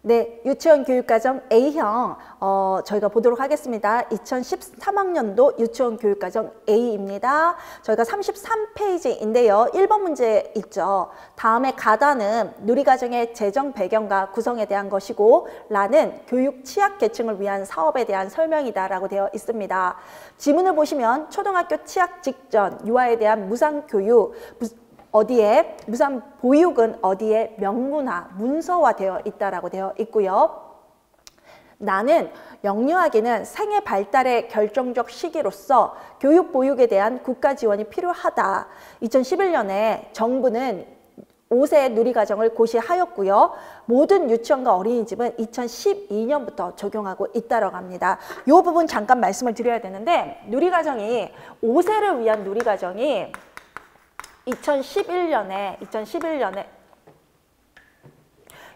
네, 유치원 교육과정 A형 저희가 보도록 하겠습니다. 2013학년도 유치원 교육과정 A입니다. 저희가 33페이지인데요. 1번 문제 있죠. 다음에 가다는 누리과정의 재정 배경과 구성에 대한 것이고 라는 교육 취약 계층을 위한 사업에 대한 설명이다 라고 되어 있습니다. 지문을 보시면 초등학교 취약 직전 유아에 대한 무상교육 어디에 무상 보육은 어디에 명문화, 문서화되어 있다라고 되어 있고요. 나는 영유아기는 생애 발달의 결정적 시기로서 교육 보육에 대한 국가 지원이 필요하다. 2011년에 정부는 5세 누리과정을 고시하였고요. 모든 유치원과 어린이집은 2012년부터 적용하고 있다고 합니다. 이 부분 잠깐 말씀을 드려야 되는데 누리과정이 5세를 위한 누리과정이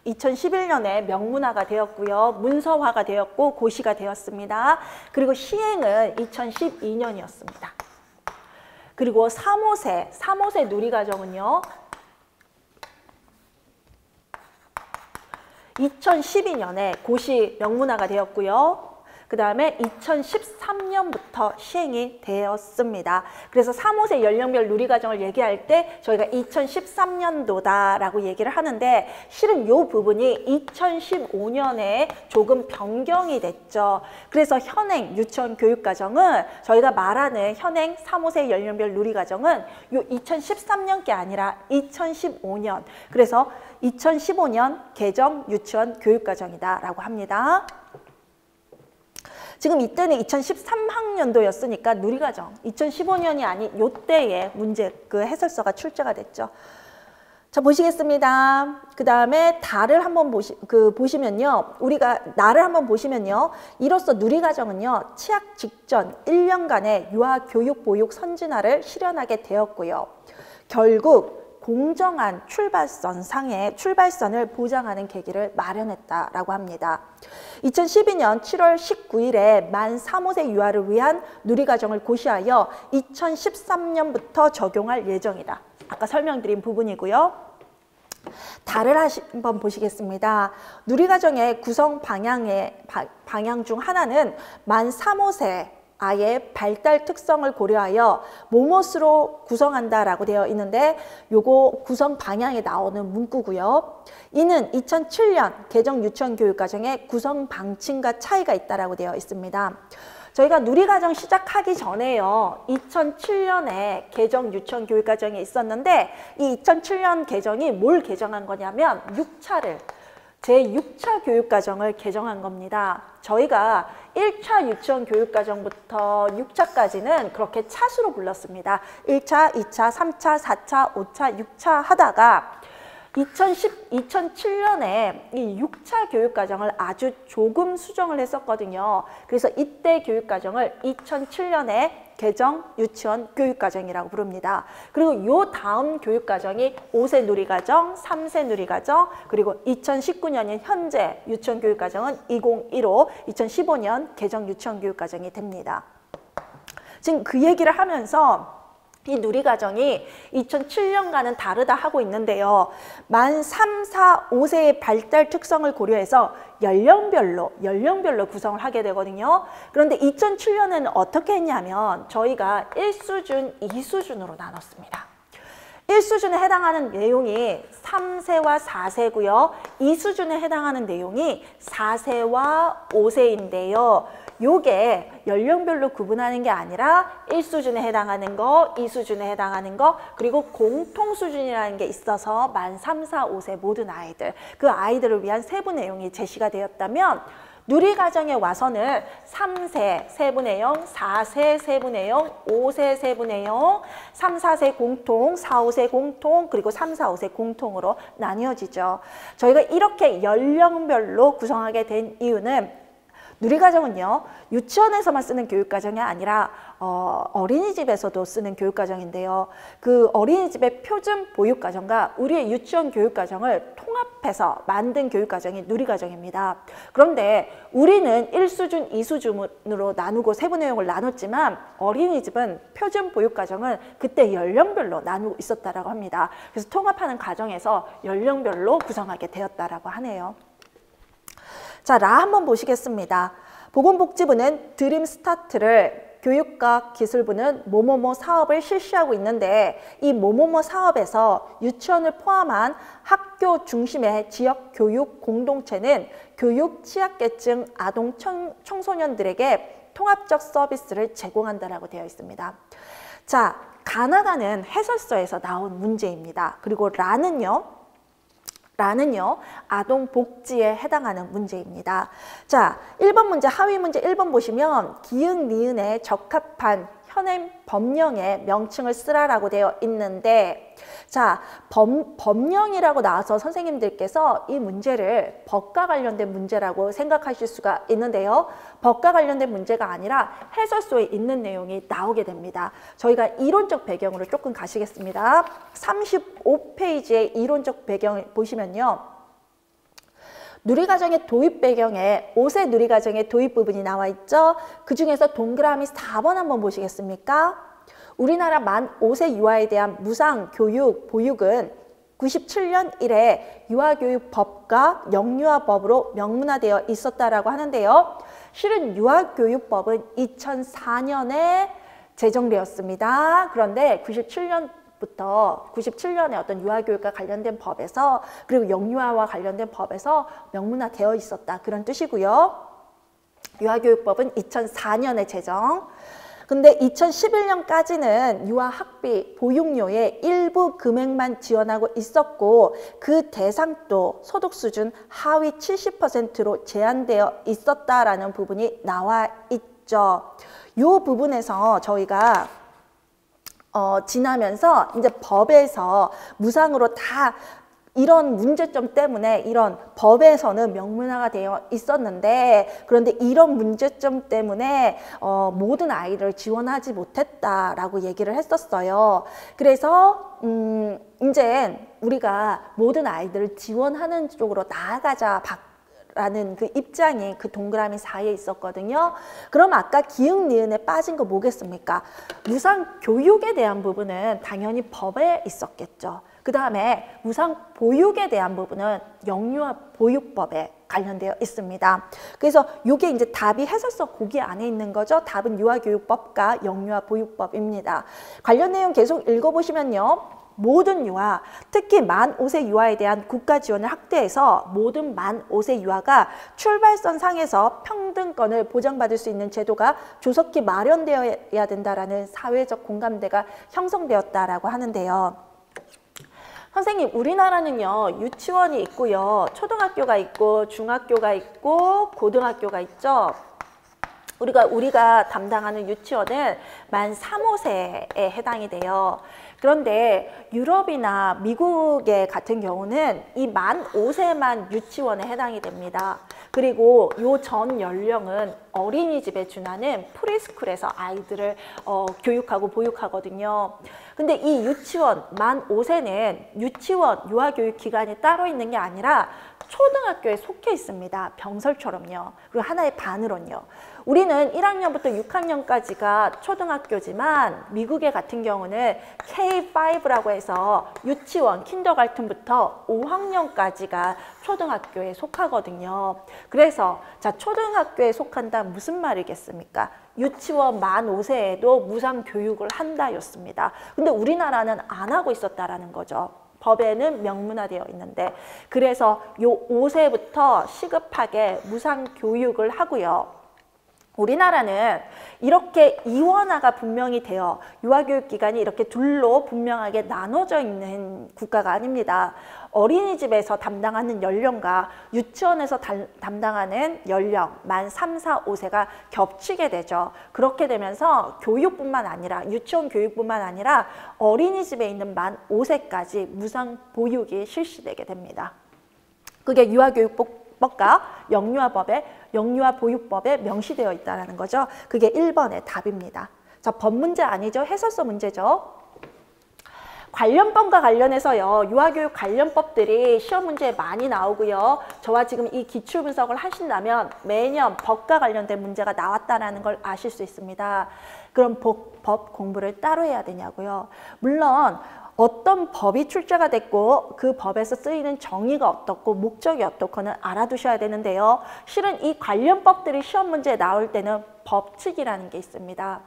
2011년에 명문화가 되었고요. 문서화가 되었고 고시가 되었습니다. 그리고 시행은 2012년이었습니다. 그리고 3호세 누리과정은요. 2012년에 고시 명문화가 되었고요. 그 다음에 2013년부터 시행이 되었습니다. 그래서 3호세 연령별 누리과정을 얘기할 때 저희가 2013년도다라고 얘기를 하는데 실은 이 부분이 2015년에 조금 변경이 됐죠. 그래서 현행 유치원 교육과정은 저희가 말하는 현행 3호세 연령별 누리과정은 이 2013년 게 아니라 2015년 그래서 2015년 개정 유치원 교육과정이다라고 합니다. 지금 이때는 2013학년도였으니까 누리과정 2015년이 아닌 요때에 문제 그 해설서가 출제가 됐죠. 자 보시겠습니다. 그 다음에 달을 한번 보시면요. 우리가 날을 한번 보시면요. 이로써 누리과정은요. 취약 직전 1년간의 유아 교육 보육 선진화를 실현하게 되었고요. 결국 공정한 출발선을 보장하는 계기를 마련했다라고 합니다. 2012년 7월 19일에 만 3호세 유아를 위한 누리과정을 고시하여 2013년부터 적용할 예정이다. 아까 설명드린 부분이고요. 달을 한번 보시겠습니다. 누리과정의 구성 방향 중 하나는 만 3호세 아이의 발달 특성을 고려하여 뭐뭇으로 구성한다라고 되어 있는데 요거 구성 방향에 나오는 문구고요. 이는 2007년 개정 유치원 교육과정의 구성 방침과 차이가 있다라고 되어 있습니다. 저희가 누리과정 시작하기 전에요. 2007년에 개정 유치원 교육과정이 있었는데 이 2007년 개정이 뭘 개정한 거냐면 제6차 교육과정을 개정한 겁니다. 저희가 1차 유치원 교육과정부터 6차까지는 그렇게 차수로 불렀습니다. 1차, 2차, 3차, 4차, 5차, 6차 하다가 2007년에 이 6차 교육과정을 아주 조금 수정을 했었거든요. 그래서 이때 교육과정을 2007년에 개정 유치원 교육과정이라고 부릅니다. 그리고 요 다음 교육과정이 5세 누리과정, 3세 누리과정, 그리고 2019년인 현재 유치원 교육과정은 2015, 2015년 개정 유치원 교육과정이 됩니다. 지금 그 얘기를 하면서 이 누리과정이 2007년과는 다르다 하고 있는데요. 만 3, 4, 5세의 발달 특성을 고려해서 연령별로 구성을 하게 되거든요. 그런데 2007년에는 어떻게 했냐면 저희가 1수준, 2수준으로 나눴습니다. 1수준에 해당하는 내용이 3세와 4세고요. 2수준에 해당하는 내용이 4세와 5세인데요. 요게 연령별로 구분하는 게 아니라 1수준에 해당하는 거, 2수준에 해당하는 거, 그리고 공통수준이라는 게 있어서 만 3, 4, 5세 모든 아이들, 그 아이들을 위한 세부 내용이 제시가 되었다면 누리과정에 와서는 3세 세부 내용, 4세 세부 내용, 5세 세부 내용, 3, 4세 공통, 4, 5세 공통, 그리고 3, 4, 5세 공통으로 나뉘어지죠. 저희가 이렇게 연령별로 구성하게 된 이유는 누리과정은요. 유치원에서만 쓰는 교육과정이 아니라 어린이집에서도 쓰는 교육과정인데요. 그 어린이집의 표준 보육과정과 우리의 유치원 교육과정을 통합해서 만든 교육과정이 누리과정입니다. 그런데 우리는 1수준, 2수준으로 나누고 세부 내용을 나눴지만 어린이집은 표준 보육과정은 그때 연령별로 나누고 있었다라고 합니다. 그래서 통합하는 과정에서 연령별로 구성하게 되었다라고 하네요. 자, 라 한번 보시겠습니다. 보건복지부는 드림 스타트를, 교육과 기술부는 뭐뭐뭐 사업을 실시하고 있는데 이 뭐뭐뭐 사업에서 유치원을 포함한 학교 중심의 지역 교육 공동체는 교육 취약계층 아동 청소년들에게 통합적 서비스를 제공한다라고 되어 있습니다. 자, 가나다는 해설서에서 나온 문제입니다. 그리고 라는요 아동 복지에 해당하는 문제입니다. 자, 1번 문제, 하위 문제 1번 보시면 기흥, 니은에 적합한 현행 법령의 명칭을 쓰라라고 되어 있는데, 자, 법령이라고 나와서 선생님들께서 이 문제를 법과 관련된 문제라고 생각하실 수가 있는데요. 법과 관련된 문제가 아니라 해설소에 있는 내용이 나오게 됩니다. 저희가 이론적 배경으로 조금 가시겠습니다. 35페이지의 이론적 배경을 보시면요. 누리과정의 도입 배경에 5세 누리과정의 도입 부분이 나와 있죠. 그 중에서 동그라미 4번 한번 보시겠습니까? 우리나라 만 5세 유아에 대한 무상 교육, 보육은 97년 이래 유아교육법과 영유아법으로 명문화되어 있었다라고 하는데요. 실은 유아교육법은 2004년에 제정되었습니다. 그런데 97년에 어떤 유아교육과 관련된 법에서, 그리고 영유아와 관련된 법에서 명문화되어 있었다, 그런 뜻이고요. 유아교육법은 2004년에 제정. 근데 2011년까지는 유아학비, 보육료의 일부 금액만 지원하고 있었고 그 대상도 소득 수준 하위 70%로 제한되어 있었다라는 부분이 나와 있죠. 이 부분에서 저희가 지나면서 이제 법에서 무상으로 다 이런 문제점 때문에 이런 법에서는 명문화가 되어 있었는데, 그런데 이런 문제점 때문에 모든 아이를 지원하지 못했다라고 얘기를 했었어요. 그래서 이제 우리가 모든 아이들을 지원하는 쪽으로 나아가자 라는 그 입장이 그 동그라미 사이에 있었거든요. 그럼 아까 기흥, 니은에 빠진 거 뭐겠습니까? 무상 교육에 대한 부분은 당연히 법에 있었겠죠. 그 다음에 무상 보육에 대한 부분은 영유아 보육법에 관련되어 있습니다. 그래서 이게 이제 답이 해설서 거기 안에 있는 거죠. 답은 유아교육법과 영유아 보육법입니다. 관련 내용 계속 읽어보시면요. 모든 유아, 특히 만 5세 유아에 대한 국가 지원을 확대해서 모든 만 5세 유아가 출발선 상에서 평등권을 보장받을 수 있는 제도가 조속히 마련되어야 된다라는 사회적 공감대가 형성되었다라고 하는데요. 선생님, 우리나라는요, 유치원이 있고요, 초등학교가 있고, 중학교가 있고, 고등학교가 있죠. 우리가 담당하는 유치원은 만 3, 5세에 해당이 돼요. 그런데 유럽이나 미국의 같은 경우는 이 만 5세만 유치원에 해당이 됩니다. 그리고 요 전 연령은 어린이집에 준하는 프리스쿨에서 아이들을 교육하고 보육하거든요. 근데 이 유치원 만 5세는 유치원 유아교육 기관이 따로 있는 게 아니라 초등학교에 속해 있습니다. 병설처럼요. 그리고 하나의 반으로는요. 우리는 1학년부터 6학년까지가 초등학교지만 미국의 같은 경우는 K5라고 해서 유치원, 킨더가튼부터 5학년까지가 초등학교에 속하거든요. 그래서 자, 초등학교에 속한다 무슨 말이겠습니까? 유치원 만 5세에도 무상 교육을 한다였습니다. 근데 우리나라는 안 하고 있었다라는 거죠. 법에는 명문화되어 있는데, 그래서 요 5세부터 시급하게 무상 교육을 하고요. 우리나라는 이렇게 이원화가 분명히 되어 유아교육기관이 이렇게 둘로 분명하게 나눠져 있는 국가가 아닙니다. 어린이집에서 담당하는 연령과 유치원에서 담당하는 연령 만 3, 4, 5세가 겹치게 되죠. 그렇게 되면서 교육뿐만 아니라 유치원 교육뿐만 아니라 어린이집에 있는 만 5세까지 무상 보육이 실시되게 됩니다. 그게 유아교육법과 영유아보육법에 명시되어 있다는 거죠. 그게 1번의 답입니다. 자, 법 문제 아니죠. 해설서 문제죠. 관련법과 관련해서요, 유아교육 관련법들이 시험 문제에 많이 나오고요. 저와 지금 이 기출분석을 하신다면 매년 법과 관련된 문제가 나왔다는 걸 아실 수 있습니다. 그럼 법 공부를 따로 해야 되냐고요. 물론 어떤 법이 출제가 됐고 그 법에서 쓰이는 정의가 어떻고 목적이 어떻고는 알아두셔야 되는데요. 실은 이 관련 법들이 시험 문제에 나올 때는 법칙이라는 게 있습니다.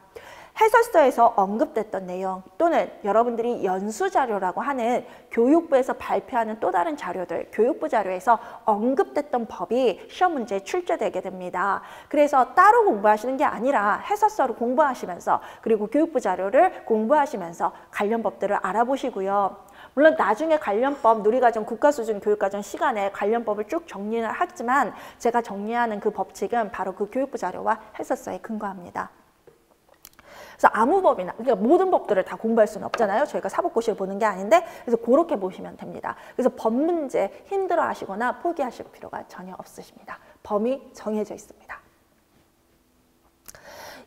해설서에서 언급됐던 내용 또는 여러분들이 연수자료라고 하는 교육부에서 발표하는 또 다른 자료들, 교육부 자료에서 언급됐던 법이 시험 문제에 출제되게 됩니다. 그래서 따로 공부하시는 게 아니라 해설서를 공부하시면서 그리고 교육부 자료를 공부하시면서 관련 법들을 알아보시고요. 물론 나중에 관련법, 누리과정, 국가수준 교육과정 시간에 관련법을 쭉 정리를 하지만 제가 정리하는 그 법칙은 바로 그 교육부 자료와 해설서에 근거합니다. 그래서 아무 법이나 그러니까 모든 법들을 다 공부할 수는 없잖아요. 저희가 사법고시를 보는 게 아닌데 그래서 그렇게 보시면 됩니다. 그래서 법 문제 힘들어 하시거나 포기하실 필요가 전혀 없으십니다. 범위 정해져 있습니다.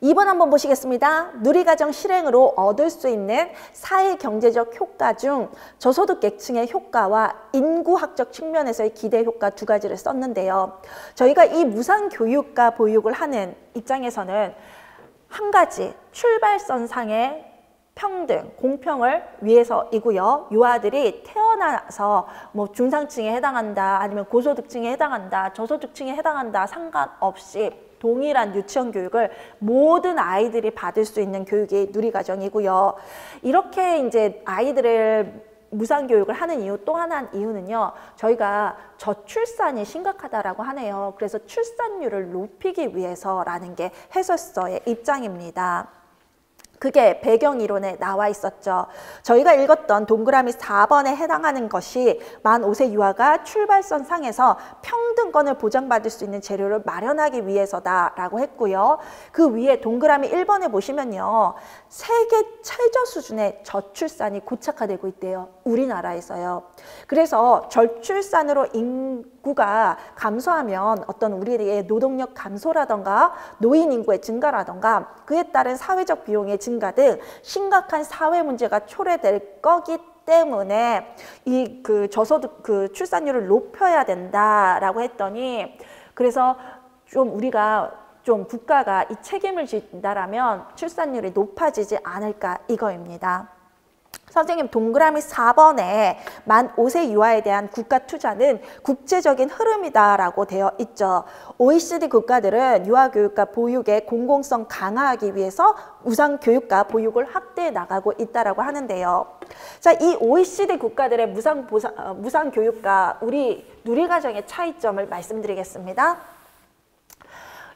2번 한번 보시겠습니다. 누리과정 실행으로 얻을 수 있는 사회경제적 효과 중 저소득 계층의 효과와 인구학적 측면에서의 기대 효과 두 가지를 썼는데요. 저희가 이 무상교육과 보육을 하는 입장에서는 한 가지 출발선상의 평등, 공평을 위해서이고요. 유아들이 태어나서 뭐 중상층에 해당한다, 아니면 고소득층에 해당한다, 저소득층에 해당한다 상관없이 동일한 유치원 교육을 모든 아이들이 받을 수 있는 교육이 누리과정이고요. 이렇게 이제 아이들을 무상교육을 하는 이유 또 하나 이유는요. 저희가 저출산이 심각하다라고 하네요. 그래서 출산율을 높이기 위해서라는 게 해설서의 입장입니다. 그게 배경이론에 나와 있었죠. 저희가 읽었던 동그라미 4번에 해당하는 것이 만 5세 유아가 출발선 상에서 평등권을 보장받을 수 있는 재료를 마련하기 위해서다라고 했고요. 그 위에 동그라미 1번에 보시면요. 세계 최저 수준의 저출산이 고착화되고 있대요. 우리나라에서요. 그래서 저출산으로 인구가 감소하면 어떤 우리의 노동력 감소라던가 노인 인구의 증가라던가 그에 따른 사회적 비용의 증가 등 심각한 사회 문제가 초래될 거기 때문에 이 저소득 출산율을 높여야 된다라고 했더니 그래서 좀 우리가 좀 국가가 이 책임을 진다라면 출산율이 높아지지 않을까 이거입니다. 선생님 동그라미 4번에 만 5세 유아에 대한 국가 투자는 국제적인 흐름이다라고 되어 있죠. OECD 국가들은 유아교육과 보육의 공공성 강화하기 위해서 무상교육과 보육을 확대해 나가고 있다라고 하는데요. 자, 이 OECD 국가들의 무상교육과 우리 누리과정의 차이점을 말씀드리겠습니다.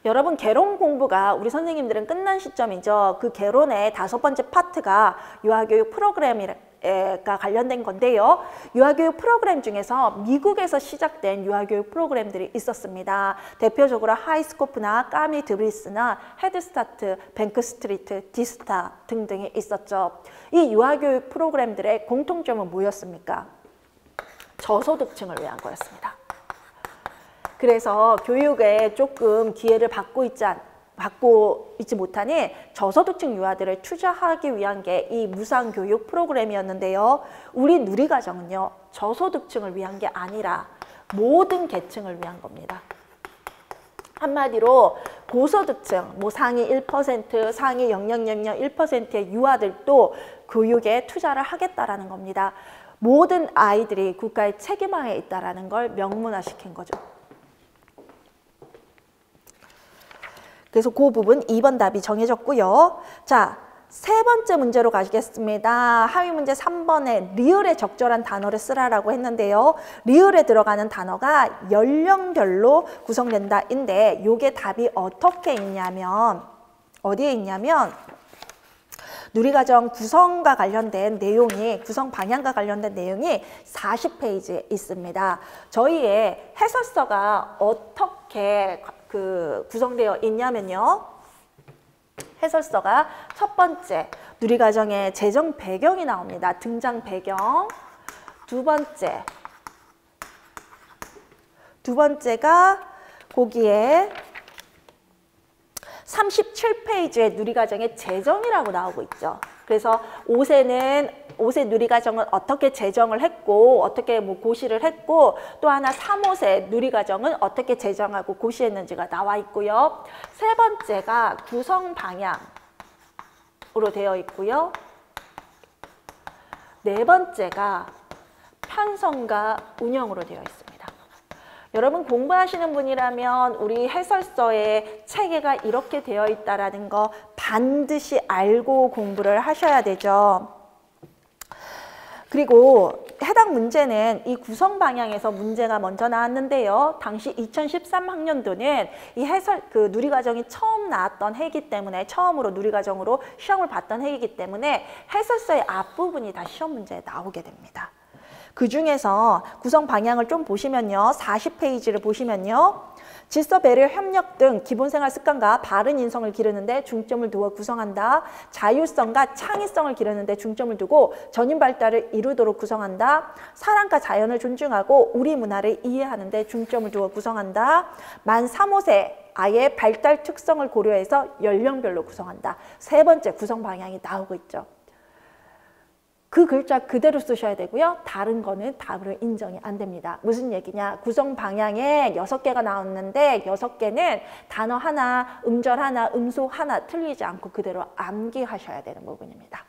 여러분 개론 공부가 우리 선생님들은 끝난 시점이죠. 그 개론의 5번째 파트가 유아교육 프로그램가 관련된 건데요. 유아교육 프로그램 중에서 미국에서 시작된 유아교육 프로그램들이 있었습니다. 대표적으로 하이스코프나 까미 드브리스나 헤드스타트, 뱅크스트리트, 디스타 등등이 있었죠. 이 유아교육 프로그램들의 공통점은 뭐였습니까? 저소득층을 위한 거였습니다. 그래서 교육에 조금 기회를 받고 있지 못하니 저소득층 유아들을 투자하기 위한 게 이 무상교육 프로그램이었는데요. 우리 누리과정은요. 저소득층을 위한 게 아니라 모든 계층을 위한 겁니다. 한마디로 고소득층, 뭐 상위 1%, 상위 0.001%의 유아들도 교육에 투자를 하겠다라는 겁니다. 모든 아이들이 국가의 책임하에 있다라는 걸 명문화시킨 거죠. 그래서 그 부분 2번 답이 정해졌고요. 자, 세 번째 문제로 가시겠습니다. 하위 문제 3번에 리을에 적절한 단어를 쓰라라고 했는데요. 리을에 들어가는 단어가 연령별로 구성된다인데 요게 답이 어떻게 있냐면 어디에 있냐면 누리과정 구성과 관련된 내용이 구성 방향과 관련된 내용이 40페이지에 있습니다. 저희의 해설서가 어떻게 구성되어 있냐면요. 해설서가 첫 번째 누리과정의 재정 배경이 나옵니다. 등장 배경. 두 번째가 거기에 37페이지에 누리과정의 재정이라고 나오고 있죠. 그래서 5세 누리과정은 어떻게 재정을 했고 어떻게 고시를 했고 또 하나 3, 5세 누리과정은 어떻게 재정하고 고시했는지가 나와 있고요. 세 번째가 구성 방향으로 되어 있고요. 네 번째가 편성과 운영으로 되어 있습니다. 여러분 공부하시는 분이라면 우리 해설서에 체계가 이렇게 되어 있다는 거 반드시 알고 공부를 하셔야 되죠. 그리고 해당 문제는 이 구성 방향에서 문제가 먼저 나왔는데요. 당시 2013학년도는 이 누리과정이 처음 나왔던 해이기 때문에, 처음으로 누리과정으로 시험을 봤던 해이기 때문에 해설서의 앞부분이 다 시험 문제에 나오게 됩니다. 그 중에서 구성 방향을 좀 보시면요. 40페이지를 보시면요. 질서, 배려, 협력 등 기본생활 습관과 바른 인성을 기르는 데 중점을 두어 구성한다. 자율성과 창의성을 기르는 데 중점을 두고 전인 발달을 이루도록 구성한다. 사랑과 자연을 존중하고 우리 문화를 이해하는 데 중점을 두어 구성한다. 만 3, 5세 아이의 발달 특성을 고려해서 연령별로 구성한다. 세 번째 구성 방향이 나오고 있죠. 그 글자 그대로 쓰셔야 되고요. 다른 거는 답으로 인정이 안 됩니다. 무슨 얘기냐? 구성 방향에 6개가 나왔는데 6개는 단어 하나, 음절 하나, 음소 하나 틀리지 않고 그대로 암기하셔야 되는 부분입니다.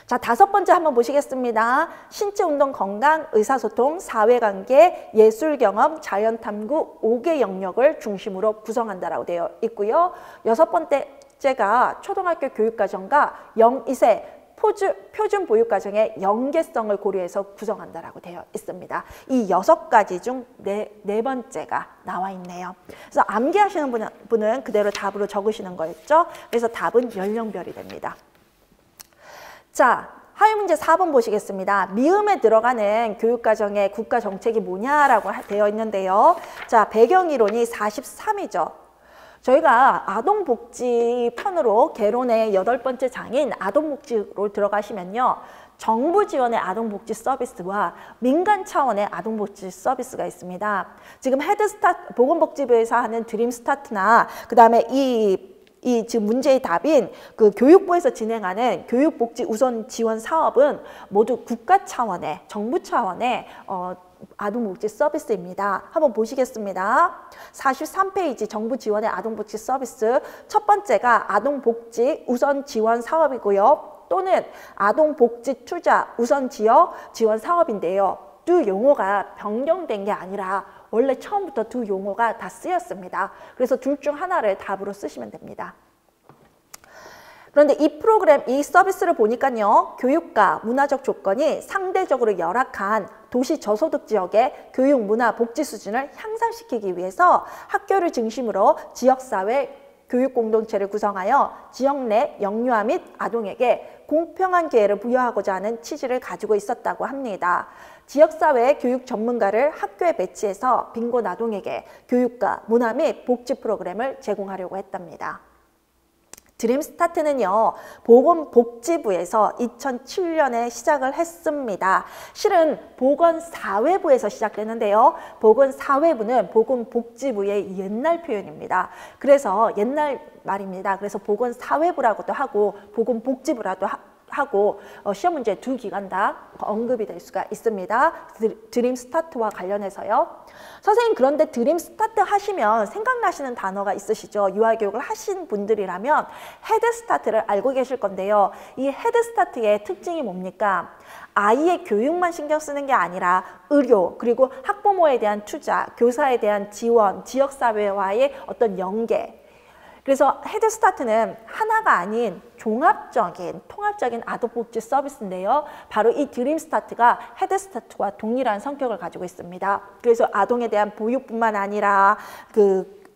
자, 5번째 한번 보시겠습니다. 신체, 운동, 건강, 의사소통, 사회관계, 예술경험, 자연탐구 5개 영역을 중심으로 구성한다라고 되어 있고요. 6번째가 초등학교 교육과정과 0-2세 표준 보육과정의 연계성을 고려해서 구성한다라고 되어 있습니다. 이 6가지 중 네 번째가 나와 있네요. 그래서 암기하시는 분은 그대로 답으로 적으시는 거였죠. 그래서 답은 연령별이 됩니다. 자, 하위 문제 4번 보시겠습니다. 미음에 들어가는 교육과정의 국가정책이 뭐냐라고 되어 있는데요. 자, 배경이론이 43이죠. 저희가 아동복지 편으로 개론의 8번째 장인 아동복지로 들어가시면요. 정부 지원의 아동복지 서비스와 민간 차원의 아동복지 서비스가 있습니다. 지금 헤드스타트, 보건복지부에서 하는 드림스타트나 그다음에 이 지금 문제의 답인 그 교육부에서 진행하는 교육복지 우선 지원 사업은 모두 국가 차원의, 정부 차원의 아동복지 서비스입니다. 한번 보시겠습니다. 43페이지 정부 지원의 아동복지 서비스 첫 번째가 아동복지 우선 지원 사업이고요. 또는 아동복지 투자 우선 지원 사업인데요. 두 용어가 변경된 게 아니라 원래 처음부터 두 용어가 다 쓰였습니다. 그래서 둘 중 하나를 답으로 쓰시면 됩니다. 그런데 이 프로그램, 이 서비스를 보니까요. 교육과 문화적 조건이 상대적으로 열악한 도시 저소득 지역의 교육, 문화, 복지 수준을 향상시키기 위해서 학교를 중심으로 지역사회 교육 공동체를 구성하여 지역 내 영유아 및 아동에게 공평한 기회를 부여하고자 하는 취지를 가지고 있었다고 합니다. 지역사회 교육 전문가를 학교에 배치해서 빈곤 아동에게 교육과 문화 및 복지 프로그램을 제공하려고 했답니다. 드림스타트는요, 보건복지부에서 2007년에 시작을 했습니다. 실은 보건사회부에서 시작되는데요. 보건사회부는 보건복지부의 옛날 표현입니다. 그래서 옛날 말입니다. 그래서 보건사회부라고도 하고 보건복지부라도 하고 시험 문제 두 기관 다 언급이 될 수가 있습니다. 드림스타트와 관련해서요. 선생님, 그런데 드림스타트 하시면 생각나시는 단어가 있으시죠? 유아교육을 하신 분들이라면 헤드스타트를 알고 계실 건데요. 이 헤드스타트의 특징이 뭡니까? 아이의 교육만 신경 쓰는 게 아니라 의료, 그리고 학부모에 대한 투자, 교사에 대한 지원, 지역사회와의 어떤 연계, 그래서 헤드스타트는 하나가 아닌 종합적인, 통합적인 아동복지 서비스인데요. 바로 이 드림스타트가 헤드스타트와 동일한 성격을 가지고 있습니다. 그래서 아동에 대한 보육뿐만 아니라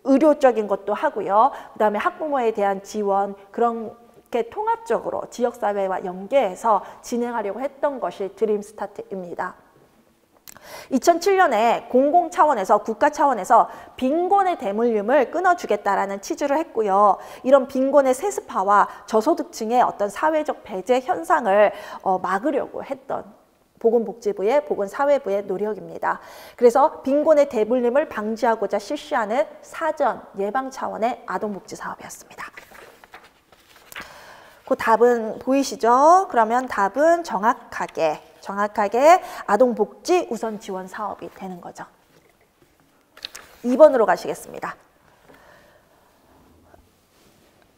의료적인 것도 하고요. 그다음에 학부모에 대한 지원, 그렇게 통합적으로 지역사회와 연계해서 진행하려고 했던 것이 드림스타트입니다. 2007년에 공공 차원에서, 국가 차원에서 빈곤의 대물림을 끊어주겠다라는 취지를 했고요. 이런 빈곤의 세습화와 저소득층의 어떤 사회적 배제 현상을 막으려고 했던 보건복지부의, 보건사회부의 노력입니다. 그래서 빈곤의 대물림을 방지하고자 실시하는 사전 예방 차원의 아동복지 사업이었습니다. 그 답은 보이시죠? 그러면 답은 정확하게 아동복지 우선 지원 사업이 되는 거죠. 2번으로 가시겠습니다.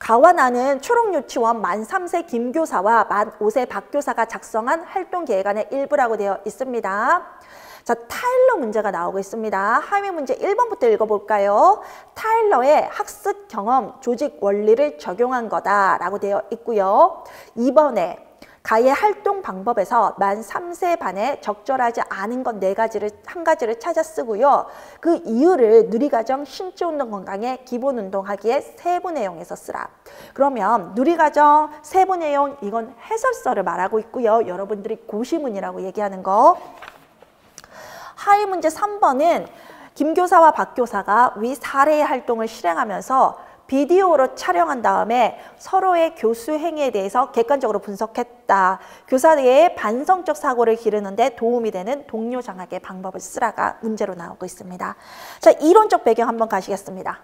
가와 나는 초록유치원 만 3세 김교사와 만 5세 박교사가 작성한 활동계획안의 일부라고 되어 있습니다. 자, 타일러 문제가 나오고 있습니다. 하위 문제 1번부터 읽어볼까요? 타일러의 학습 경험, 조직 원리를 적용한 거다라고 되어 있고요. 2번에 가의 활동 방법에서 만 3세 반에 적절하지 않은 것 한 가지를 찾아 쓰고요. 그 이유를 누리과정 신체운동 건강의 기본운동하기에 세부 내용에서 쓰라. 그러면 누리과정 세부 내용 이건 해설서를 말하고 있고요. 여러분들이 고시문이라고 얘기하는 거. 하위 문제 3번은 김 교사와 박 교사가 위 사례의 활동을 실행하면서 비디오로 촬영한 다음에 서로의 교수 행위에 대해서 객관적으로 분석했다. 교사의 반성적 사고를 기르는데 도움이 되는 동료 장학의 방법을 쓰라가 문제로 나오고 있습니다. 자, 이론적 배경 한번 가시겠습니다.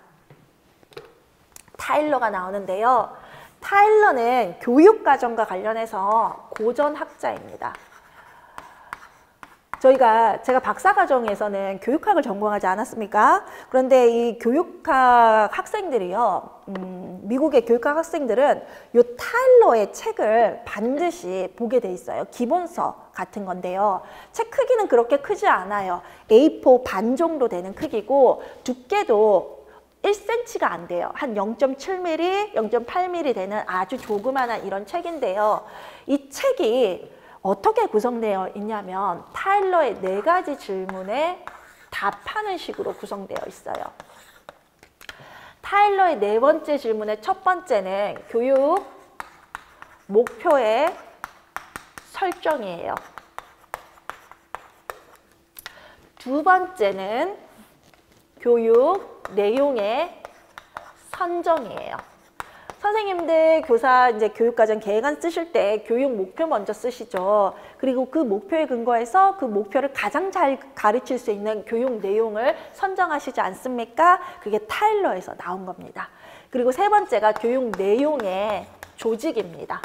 타일러가 나오는데요. 타일러는 교육과정과 관련해서 고전학자입니다. 제가 박사과정에서는 교육학을 전공하지 않았습니까? 그런데 이 교육학 학생들이요, 미국의 교육학 학생들은 이 타일러의 책을 반드시 보게 돼 있어요. 기본서 같은 건데요. 책 크기는 그렇게 크지 않아요. A4 반 정도 되는 크기고 두께도 1cm가 안 돼요. 한 0.7mm, 0.8mm 되는 아주 조그마한 이런 책인데요. 이 책이 어떻게 구성되어 있냐면 타일러의 4가지 질문에 답하는 식으로 구성되어 있어요. 타일러의 4번째 질문의 첫 번째는 교육 목표의 설정이에요. 두 번째는 교육 내용의 선정이에요. 선생님들 교사 이제 교육과정 계획안 쓰실 때 교육 목표 먼저 쓰시죠. 그리고 그 목표에 근거해서 그 목표를 가장 잘 가르칠 수 있는 교육 내용을 선정하시지 않습니까? 그게 타일러에서 나온 겁니다. 그리고 세 번째가 교육 내용의 조직입니다.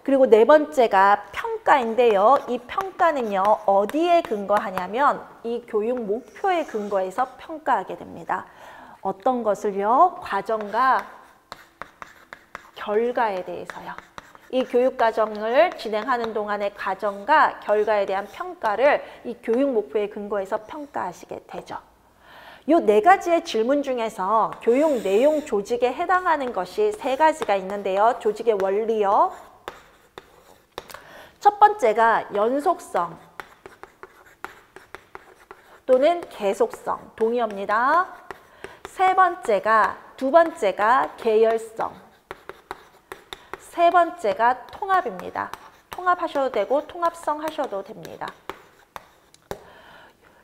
그리고 네 번째가 평가인데요. 이 평가는요, 어디에 근거하냐면 이 교육 목표에 근거해서 평가하게 됩니다. 어떤 것을요? 과정과 결과에 대해서요. 이 교육과정을 진행하는 동안의 과정과 결과에 대한 평가를 이 교육 목표에 근거해서 평가하시게 되죠. 이 4가지의 질문 중에서 교육 내용 조직에 해당하는 것이 3가지가 있는데요. 조직의 원리요. 첫 번째가 연속성 또는 계속성, 동의어입니다. 두 번째가 계열성, 세 번째가 통합입니다. 통합하셔도 되고 통합성 하셔도 됩니다.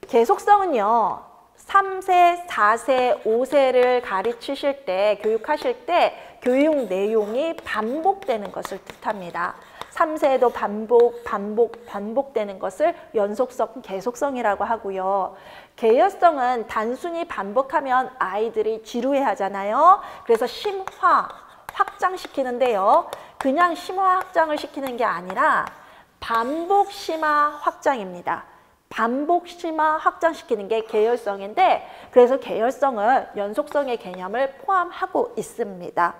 계속성은요, 3세, 4세, 5세를 가르치실 때, 교육하실 때 교육 내용이 반복되는 것을 뜻합니다. 3세에도 반복되는 것을 연속성, 계속성이라고 하고요. 계열성은 단순히 반복하면 아이들이 지루해 하잖아요. 그래서 심화, 확장시키는데요. 그냥 심화, 확장을 시키는 게 아니라 반복, 심화, 확장입니다. 반복, 심화, 확장시키는 게 계열성인데 그래서 계열성은 연속성의 개념을 포함하고 있습니다.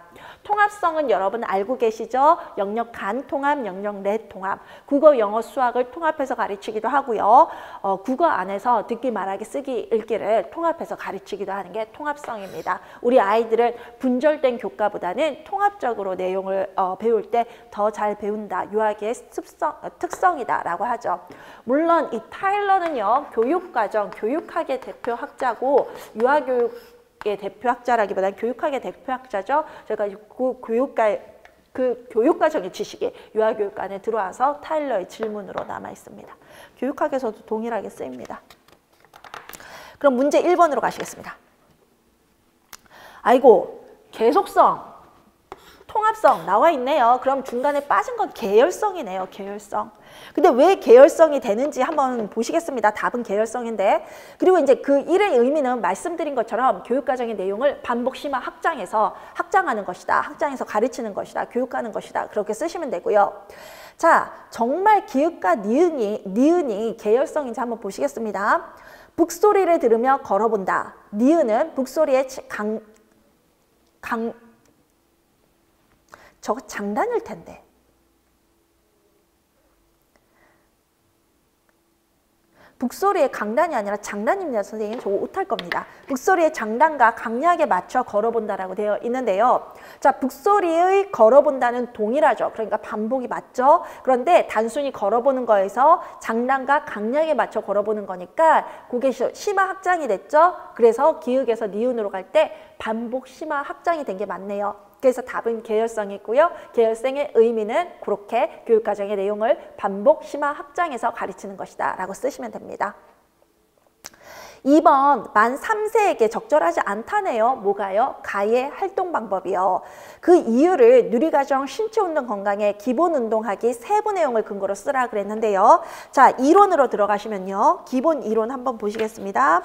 통합성은 여러분 알고 계시죠? 영역 간 통합, 영역 내 통합. 국어, 영어, 수학을 통합해서 가르치기도 하고요. 국어 안에서 듣기, 말하기, 쓰기, 읽기를 통합해서 가르치기도 하는 게 통합성입니다. 우리 아이들은 분절된 교과보다는 통합적으로 내용을 배울 때 더 잘 배운다. 유아기의 특성이다라고 하죠. 물론 이 타일러는요. 교육과정, 교육학의 대표학자고 유아교육의 대표학자라기보다는 교육학의 대표학자죠. 제가 그 교육과정의 지식이 유아교육 안에 들어와서 타일러의 질문으로 남아 있습니다. 교육학에서도 동일하게 쓰입니다. 그럼 문제 1번으로 가시겠습니다. 아이고, 계속성, 통합성 나와 있네요. 그럼 중간에 빠진 건 계열성이네요. 계열성. 근데 왜 계열성이 되는지 한번 보시겠습니다. 답은 계열성인데. 그리고 이제 그 1의 의미는 말씀드린 것처럼 교육과정의 내용을 반복, 심화, 확장해서 확장하는 것이다. 확장해서 가르치는 것이다. 교육하는 것이다. 그렇게 쓰시면 되고요. 자, 정말 기읍과 니은이 계열성인지 한번 보시겠습니다. 북소리를 들으며 걸어본다. 니은은 북소리의 저거 장단일 텐데. 북소리의 강단이 아니라 장단입니다. 선생님, 저거 오탈 겁니다. 북소리의 장단과 강약에 맞춰 걸어본다라고 되어 있는데요. 자, 북소리의 걸어본다는 동일하죠. 그러니까 반복이 맞죠. 그런데 단순히 걸어보는 거에서 장단과 강약에 맞춰 걸어보는 거니까 그게 심화 확장이 됐죠. 그래서 기역에서 니은으로 갈 때 반복 심화 확장이 된 게 맞네요. 그래서 답은 계열성이고요. 계열성의 의미는 그렇게 교육과정의 내용을 반복, 심화, 확장해서 가르치는 것이다 라고 쓰시면 됩니다. 2번, 만 3세에게 적절하지 않다네요. 뭐가요? 가의 활동 방법이요. 그 이유를 누리과정 신체운동 건강의 기본운동하기 세부 내용을 근거로 쓰라 그랬는데요. 자, 이론으로 들어가시면요. 기본 이론 한번 보시겠습니다.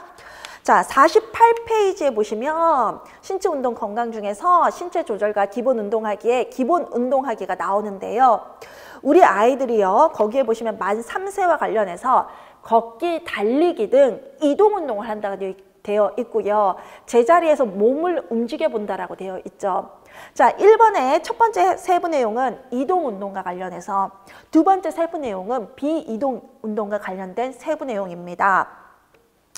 자, 48페이지에 보시면 신체운동 건강 중에서 신체 조절과 기본 운동하기에 기본 운동하기가 나오는데요. 우리 아이들이요, 거기에 보시면 만 3세와 관련해서 걷기, 달리기 등 이동 운동을 한다고 되어 있고요. 제자리에서 몸을 움직여 본다라고 되어 있죠. 자, 1번의 첫 번째 세부 내용은 이동 운동과 관련해서, 두 번째 세부 내용은 비이동 운동과 관련된 세부 내용입니다.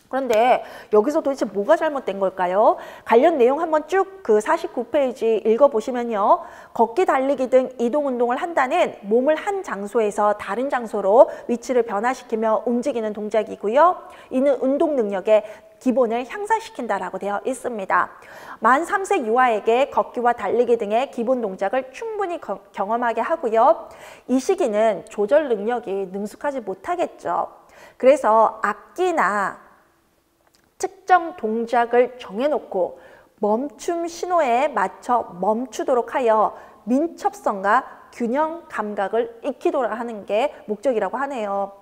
그런데 여기서 도대체 뭐가 잘못된 걸까요? 관련 내용 한번 쭉 그 49페이지 읽어보시면요. 걷기, 달리기 등 이동 운동을 한다는 몸을 한 장소에서 다른 장소로 위치를 변화시키며 움직이는 동작이고요. 이는 운동 능력의 기본을 향상시킨다라고 되어 있습니다. 만 3세 유아에게 걷기와 달리기 등의 기본 동작을 충분히 경험하게 하고요. 이 시기는 조절 능력이 능숙하지 못하겠죠. 그래서 악기나 특정 동작을 정해놓고 멈춤 신호에 맞춰 멈추도록 하여 민첩성과 균형 감각을 익히도록 하는 게 목적이라고 하네요.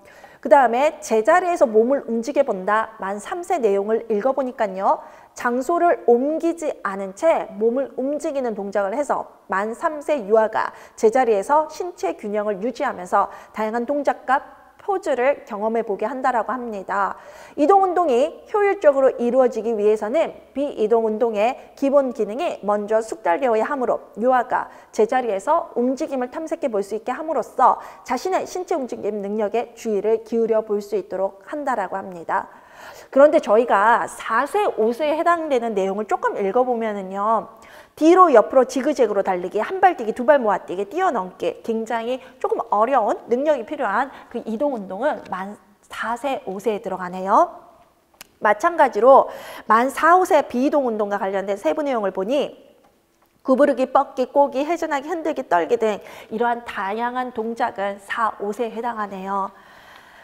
그 다음에 제자리에서 몸을 움직여 본다. 만 3세 내용을 읽어보니까요. 장소를 옮기지 않은 채 몸을 움직이는 동작을 해서 만 3세 유아가 제자리에서 신체 균형을 유지하면서 다양한 동작과 포즈를 경험해 보게 한다라고 합니다. 이동 운동이 효율적으로 이루어지기 위해서는 비이동 운동의 기본 기능이 먼저 숙달되어야 하므로 유아가 제자리에서 움직임을 탐색해 볼 수 있게 함으로써 자신의 신체 움직임 능력에 주의를 기울여 볼 수 있도록 한다라고 합니다. 그런데 저희가 4세, 5세에 해당되는 내용을 조금 읽어보면은요. 뒤로 옆으로 지그재그로 달리기, 한 발 뛰기, 두 발 모아 뛰기, 뛰어넘기, 굉장히 조금 어려운 능력이 필요한 그 이동 운동은 만 4세, 5세에 들어가네요. 마찬가지로 만 4, 5세 비이동 운동과 관련된 세부 내용을 보니 구부르기, 뻗기, 꼬기, 회전하기, 흔들기, 떨기 등 이러한 다양한 동작은 4, 5세에 해당하네요.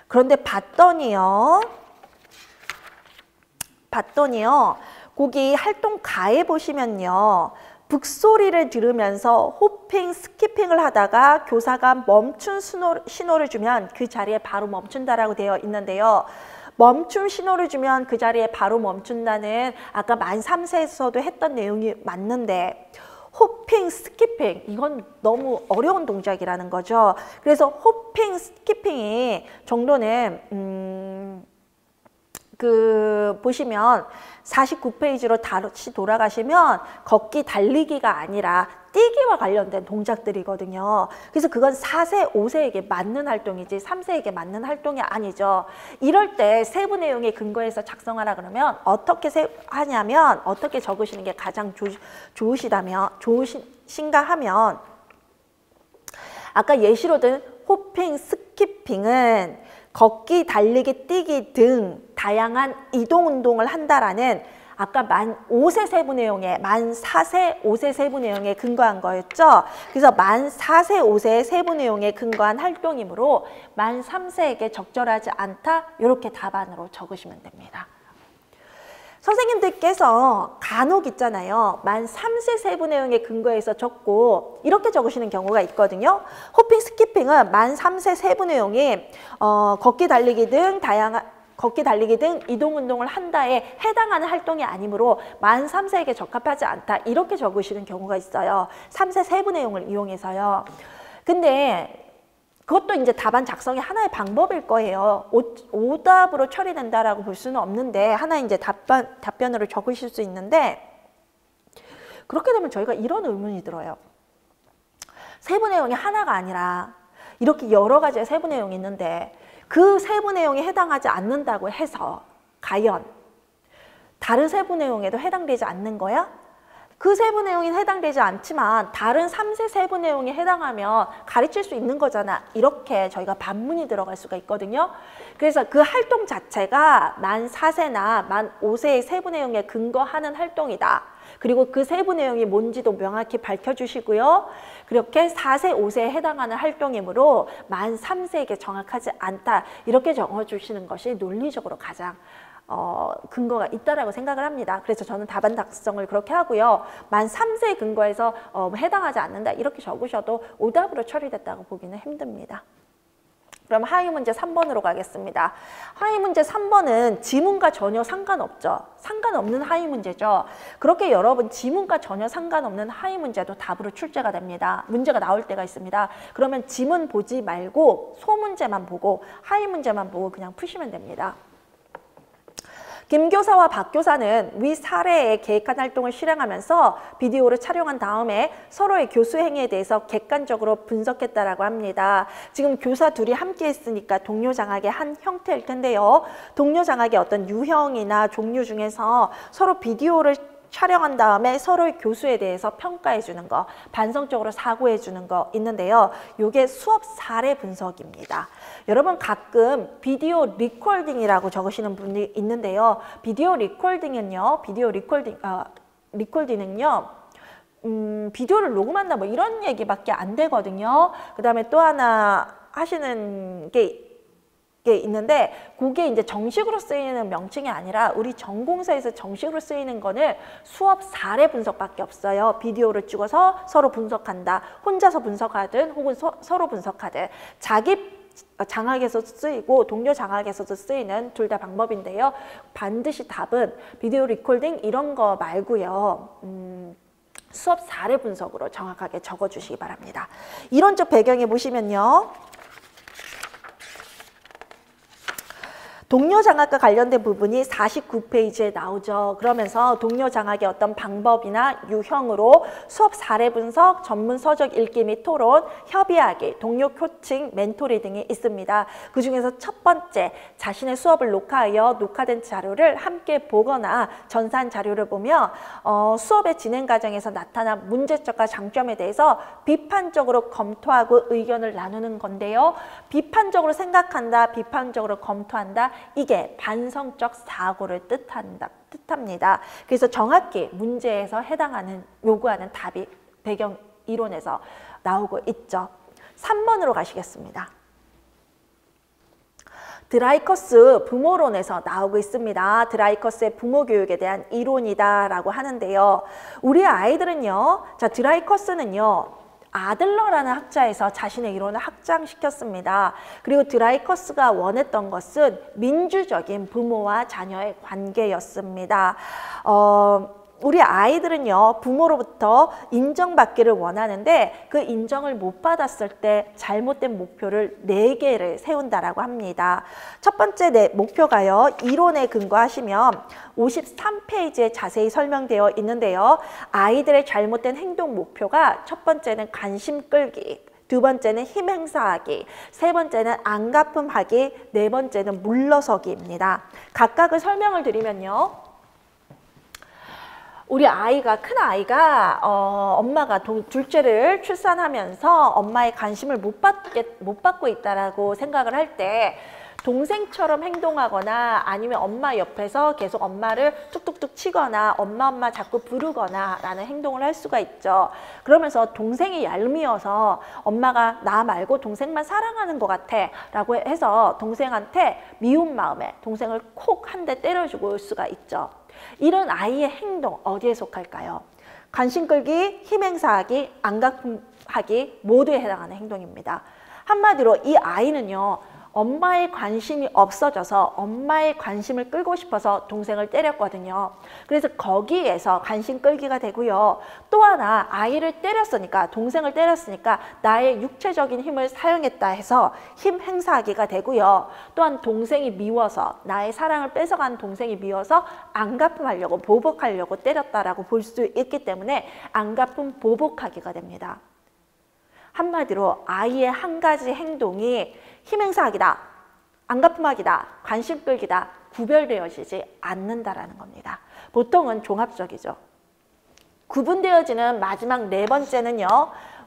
그런데 봤더니요. 거기 활동 가에 보시면요. 북소리를 들으면서 호핑, 스키핑을 하다가 교사가 멈춘 신호를 주면 그 자리에 바로 멈춘다라고 되어 있는데요. 멈춤 신호를 주면 그 자리에 바로 멈춘다는 아까 만 3세에서도 했던 내용이 맞는데 호핑, 스키핑 이건 너무 어려운 동작이라는 거죠. 그래서 호핑, 스키핑이 정도는 보시면 49페이지로 다시 돌아가시면 걷기, 달리기가 아니라 뛰기와 관련된 동작들이거든요. 그래서 그건 4세, 5세에게 맞는 활동이지 3세에게 맞는 활동이 아니죠. 이럴 때 세부 내용에 근거해서 작성하라 그러면 어떻게 하냐면 어떻게 적으시는 게 가장 좋으신가 하면 아까 예시로 든 호핑, 스키핑은 걷기, 달리기, 뛰기 등 다양한 이동 운동을 한다라는 아까 만 5세 세부 내용에 만 4세, 5세 세부 내용에 근거한 거였죠. 그래서 만 4세, 5세 세부 내용에 근거한 활동이므로 만 3세에게 적절하지 않다. 이렇게 답안으로 적으시면 됩니다. 선생님들께서 간혹 있잖아요. 만 3세 세부 내용에 근거해서 적고 이렇게 적으시는 경우가 있거든요. 호핑, 스키핑은 만 3세 세부 내용이 걷기, 달리기 등 이동 운동을 한다에 해당하는 활동이 아니므로 만 3세에게 적합하지 않다. 이렇게 적으시는 경우가 있어요. 3세 세부 내용을 이용해서요. 근데 그것도 이제 답안 작성의 하나의 방법일 거예요. 오답으로 처리된다라고 볼 수는 없는데 하나의 이제 답변으로 적으실 수 있는데 그렇게 되면 저희가 이런 의문이 들어요. 세부 내용이 하나가 아니라 이렇게 여러 가지의 세부 내용이 있는데 그 세부 내용이 해당하지 않는다고 해서 과연 다른 세부 내용에도 해당되지 않는 거야? 그 세부 내용이 해당되지 않지만 다른 3세 세부 내용이 해당하면 가르칠 수 있는 거잖아. 이렇게 저희가 반문이 들어갈 수가 있거든요. 그래서 그 활동 자체가 만 4세나 만 5세의 세부 내용에 근거하는 활동이다. 그리고 그 세부 내용이 뭔지도 명확히 밝혀주시고요. 그렇게 4세, 5세에 해당하는 활동이므로 만 3세에게 정확하지 않다. 이렇게 적어주시는 것이 논리적으로 가장 근거가 있다라고 생각을 합니다. 그래서 저는 답안 작성을 그렇게 하고요. 만 3세에 근거해서 해당하지 않는다. 이렇게 적으셔도 오답으로 처리됐다고 보기는 힘듭니다. 그럼 하위 문제 3번으로 가겠습니다. 하위 문제 3번은 지문과 전혀 상관없죠. 상관없는 하위 문제죠. 그렇게 여러분 지문과 전혀 상관없는 하위 문제도 답으로 출제가 됩니다. 문제가 나올 때가 있습니다. 그러면 지문 보지 말고 소문제만 보고 하위 문제만 보고 그냥 푸시면 됩니다. 김 교사와 박 교사는 위 사례에 계획한 활동을 실행하면서 비디오를 촬영한 다음에 서로의 교수 행위에 대해서 객관적으로 분석했다라고 합니다. 지금 교사 둘이 함께 했으니까 동료 장학의 한 형태일 텐데요. 동료 장학의 어떤 유형이나 종류 중에서 서로 비디오를 촬영한 다음에 서로의 교수에 대해서 평가해 주는 거, 반성적으로 사고해 주는 거 있는데요. 이게 수업 사례 분석입니다. 여러분 가끔 비디오 리코딩이라고 적으시는 분이 있는데요. 비디오 리코딩은요. 비디오를 녹음한다 뭐 이런 얘기밖에 안 되거든요. 그 다음에 또 하나 하시는 게 있는데 그게 이제 정식으로 쓰이는 명칭이 아니라 우리 전공서에서 정식으로 쓰이는 거는 수업 사례 분석밖에 없어요. 비디오를 찍어서 서로 분석한다. 혼자서 분석하든 혹은 서로 분석하든 자기 장학에서 쓰이고 동료 장학에서도 쓰이는 둘 다 방법인데요. 반드시 답은 비디오 리코딩 이런 거 말고요. 수업 사례 분석으로 정확하게 적어주시기 바랍니다. 이론적 배경에 보시면요. 동료 장학과 관련된 부분이 49페이지에 나오죠. 그러면서 동료 장학의 어떤 방법이나 유형으로 수업 사례 분석, 전문 서적 읽기 및 토론, 협의하기, 동료 코칭, 멘토링 등이 있습니다. 그중에서 첫 번째, 자신의 수업을 녹화하여 녹화된 자료를 함께 보거나 전산 자료를 보며 수업의 진행 과정에서 나타난 문제점과 장점에 대해서 비판적으로 검토하고 의견을 나누는 건데요. 비판적으로 생각한다, 비판적으로 검토한다. 이게 반성적 사고를 뜻합니다. 그래서 정확히 문제에서 해당하는 요구하는 답이 배경 이론에서 나오고 있죠. 3번으로 가시겠습니다. 드라이커스 부모론에서 나오고 있습니다. 드라이커스의 부모 교육에 대한 이론이다라고 하는데요. 우리 아이들은요. 자, 드라이커스는요. 아들러라는 학자에서 자신의 이론을 확장시켰습니다. 그리고 드라이커스가 원했던 것은 민주적인 부모와 자녀의 관계였습니다. 우리 아이들은요, 부모로부터 인정받기를 원하는데 그 인정을 못 받았을 때 잘못된 목표를 4개를 세운다라고 합니다. 첫 번째 목표가요, 이론에 근거하시면 53페이지에 자세히 설명되어 있는데요. 아이들의 잘못된 행동 목표가 첫 번째는 관심 끌기, 두 번째는 힘 행사하기, 세 번째는 안가품하기, 네 번째는 물러서기입니다. 각각을 설명을 드리면요. 우리 아이가, 큰 아이가 엄마가 둘째를 출산하면서 엄마의 관심을 못 받고 있다라고 생각을 할 때 동생처럼 행동하거나 아니면 엄마 옆에서 계속 엄마를 툭툭툭 치거나 엄마 자꾸 부르거나 라는 행동을 할 수가 있죠. 그러면서 동생이 얄미워서 엄마가 나 말고 동생만 사랑하는 것 같아 라고 해서 동생한테 미운 마음에 동생을 콕 한 대 때려주고 올 수가 있죠. 이런 아이의 행동 어디에 속할까요? 관심 끌기, 힘 행사하기, 안가품하기 모두에 해당하는 행동입니다. 한마디로 이 아이는요. 엄마의 관심이 없어져서 엄마의 관심을 끌고 싶어서 동생을 때렸거든요. 그래서 거기에서 관심 끌기가 되고요. 또 하나 아이를 때렸으니까, 동생을 때렸으니까 나의 육체적인 힘을 사용했다 해서 힘 행사하기가 되고요. 또한 동생이 미워서, 나의 사랑을 뺏어간 동생이 미워서 안갚음하려고, 보복하려고 때렸다라고 볼 수 있기 때문에 안갚음 보복하기가 됩니다. 한마디로 아이의 한 가지 행동이 힘행사하기다, 안갚음하기다, 관심 끌기다 구별되어지지 않는다라는 겁니다. 보통은 종합적이죠. 구분되어지는 마지막 네 번째는요.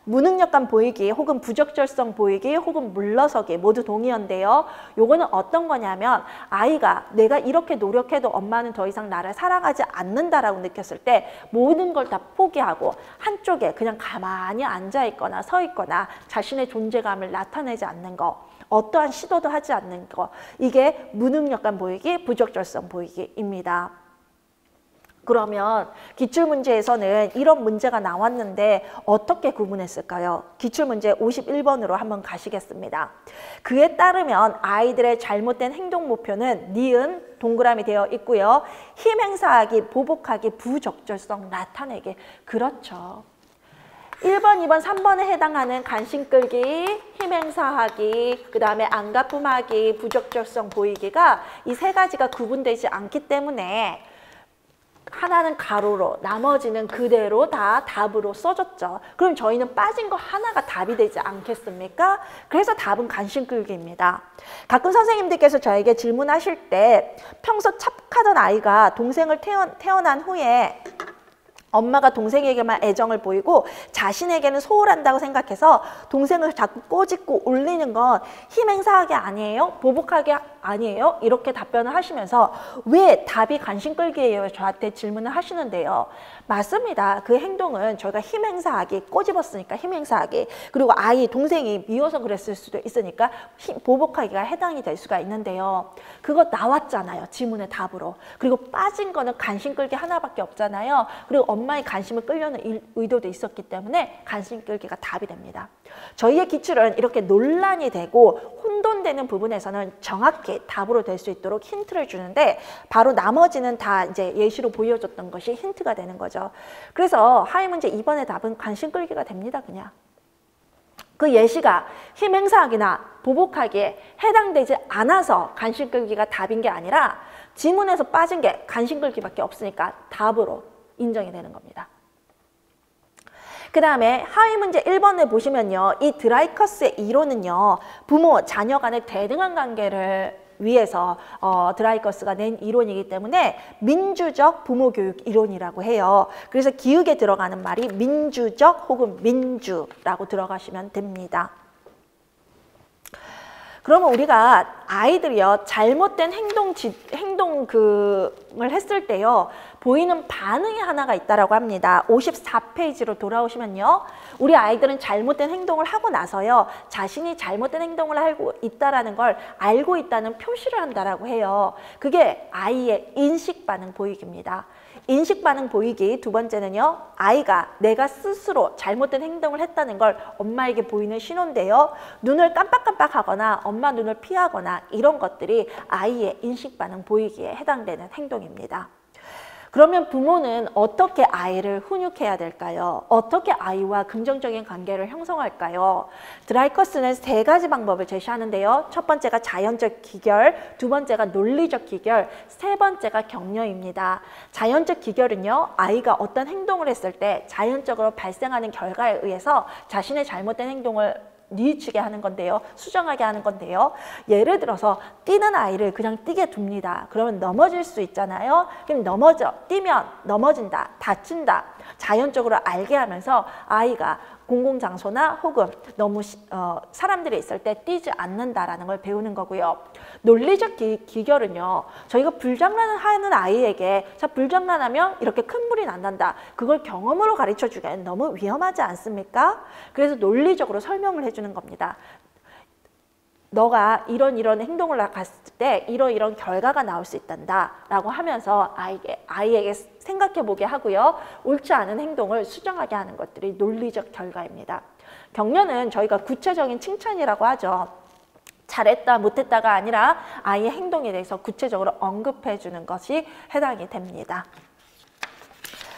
무능력감 보이기 혹은 부적절성 보이기 혹은 물러서기 모두 동의어인데요. 요거는 어떤 거냐면 아이가 내가 이렇게 노력해도 엄마는 더 이상 나를 사랑하지 않는다라고 느꼈을 때 모든 걸 다 포기하고 한쪽에 그냥 가만히 앉아 있거나 서 있거나 자신의 존재감을 나타내지 않는 거, 어떠한 시도도 하지 않는 거, 이게 무능력감 보이기, 부적절성 보이기입니다. 그러면 기출문제에서는 이런 문제가 나왔는데 어떻게 구분했을까요? 기출문제 51번으로 한번 가시겠습니다. 그에 따르면 아이들의 잘못된 행동 목표는 니은 동그라미 되어 있고요. 힘 행사하기, 보복하기, 부적절성 나타내기. 그렇죠. 1번, 2번, 3번에 해당하는 관심 끌기, 힘 행사하기, 그 다음에 안갚음하기, 부적절성 보이기가 이 세 가지가 구분되지 않기 때문에 하나는 가로로, 나머지는 그대로 다 답으로 써줬죠. 그럼 저희는 빠진 거 하나가 답이 되지 않겠습니까? 그래서 답은 관심 끌기입니다. 가끔 선생님들께서 저에게 질문하실 때 평소 착하던 아이가 동생을 태어난 후에 엄마가 동생에게만 애정을 보이고 자신에게는 소홀한다고 생각해서 동생을 자꾸 꼬집고 올리는 건 힘 행사하기 아니에요? 보복하기 아니에요? 이렇게 답변을 하시면서 왜 답이 관심 끌기예요? 저한테 질문을 하시는데요. 맞습니다. 그 행동은 저희가 힘 행사하기, 꼬집었으니까 힘 행사하기, 그리고 아이, 동생이 미워서 그랬을 수도 있으니까 보복하기가 해당이 될 수가 있는데요. 그거 나왔잖아요. 지문의 답으로. 그리고 빠진 거는 관심 끌기 하나밖에 없잖아요. 그리고 엄마의 관심을 끌려는 의도도 있었기 때문에 관심 끌기가 답이 됩니다. 저희의 기출은 이렇게 논란이 되고 혼돈되는 부분에서는 정확히 답으로 될 수 있도록 힌트를 주는데 바로 나머지는 다 이제 예시로 보여줬던 것이 힌트가 되는 거죠. 그래서 하위 문제 2번의 답은 관심 끌기가 됩니다. 그냥. 그 예시가 힘 행사하기나 보복하기에 해당되지 않아서 관심 끌기가 답인 게 아니라 지문에서 빠진 게 관심 끌기밖에 없으니까 답으로 인정이 되는 겁니다. 그 다음에 하위 문제 1번을 보시면요. 이 드라이커스의 이론은요. 부모, 자녀 간의 대등한 관계를 위해서 드라이커스가 낸 이론이기 때문에 민주적 부모교육 이론이라고 해요. 그래서 기역에 들어가는 말이 민주적 혹은 민주라고 들어가시면 됩니다. 그러면 우리가 아이들이요 잘못된 행동을 했을 때요 보이는 반응이 하나가 있다라고 합니다. 54페이지로 돌아오시면요, 우리 아이들은 잘못된 행동을 하고 나서요 자신이 잘못된 행동을 하고 있다라는 걸 알고 있다는 표시를 한다라고 해요. 그게 아이의 인식 반응 보이기입니다. 인식 반응 보이기 두 번째는요, 아이가 내가 스스로 잘못된 행동을 했다는 걸 엄마에게 보이는 신호인데요. 눈을 깜빡깜빡하거나 엄마 눈을 피하거나 이런 것들이 아이의 인식 반응 보이기에 해당되는 행동입니다. 그러면 부모는 어떻게 아이를 훈육해야 될까요? 어떻게 아이와 긍정적인 관계를 형성할까요? 드라이커스는 세 가지 방법을 제시하는데요. 첫 번째가 자연적 기결, 두 번째가 논리적 기결, 세 번째가 격려입니다. 자연적 기결은요, 아이가 어떤 행동을 했을 때 자연적으로 발생하는 결과에 의해서 자신의 잘못된 행동을 뉘우치게 하는 건데요. 수정하게 하는 건데요. 예를 들어서 뛰는 아이를 그냥 뛰게 둡니다. 그러면 넘어질 수 있잖아요. 그럼 뛰면 넘어진다, 다친다. 자연적으로 알게 하면서 아이가 공공장소나 혹은 너무 사람들이 있을 때 뛰지 않는다라는 걸 배우는 거고요. 논리적 기결은요. 저희가 불장난을 하는 아이에게 자 불장난하면 이렇게 큰 불이 난단다. 그걸 경험으로 가르쳐주기엔 너무 위험하지 않습니까? 그래서 논리적으로 설명을 해주는 겁니다. 너가 이런 행동을 갔을 때 이런 결과가 나올 수 있단다 라고 하면서 아이에게 생각해보게 하고요. 옳지 않은 행동을 수정하게 하는 것들이 논리적 결과입니다. 격려는 저희가 구체적인 칭찬이라고 하죠. 잘했다 못했다가 아니라 아이의 행동에 대해서 구체적으로 언급해 주는 것이 해당이 됩니다.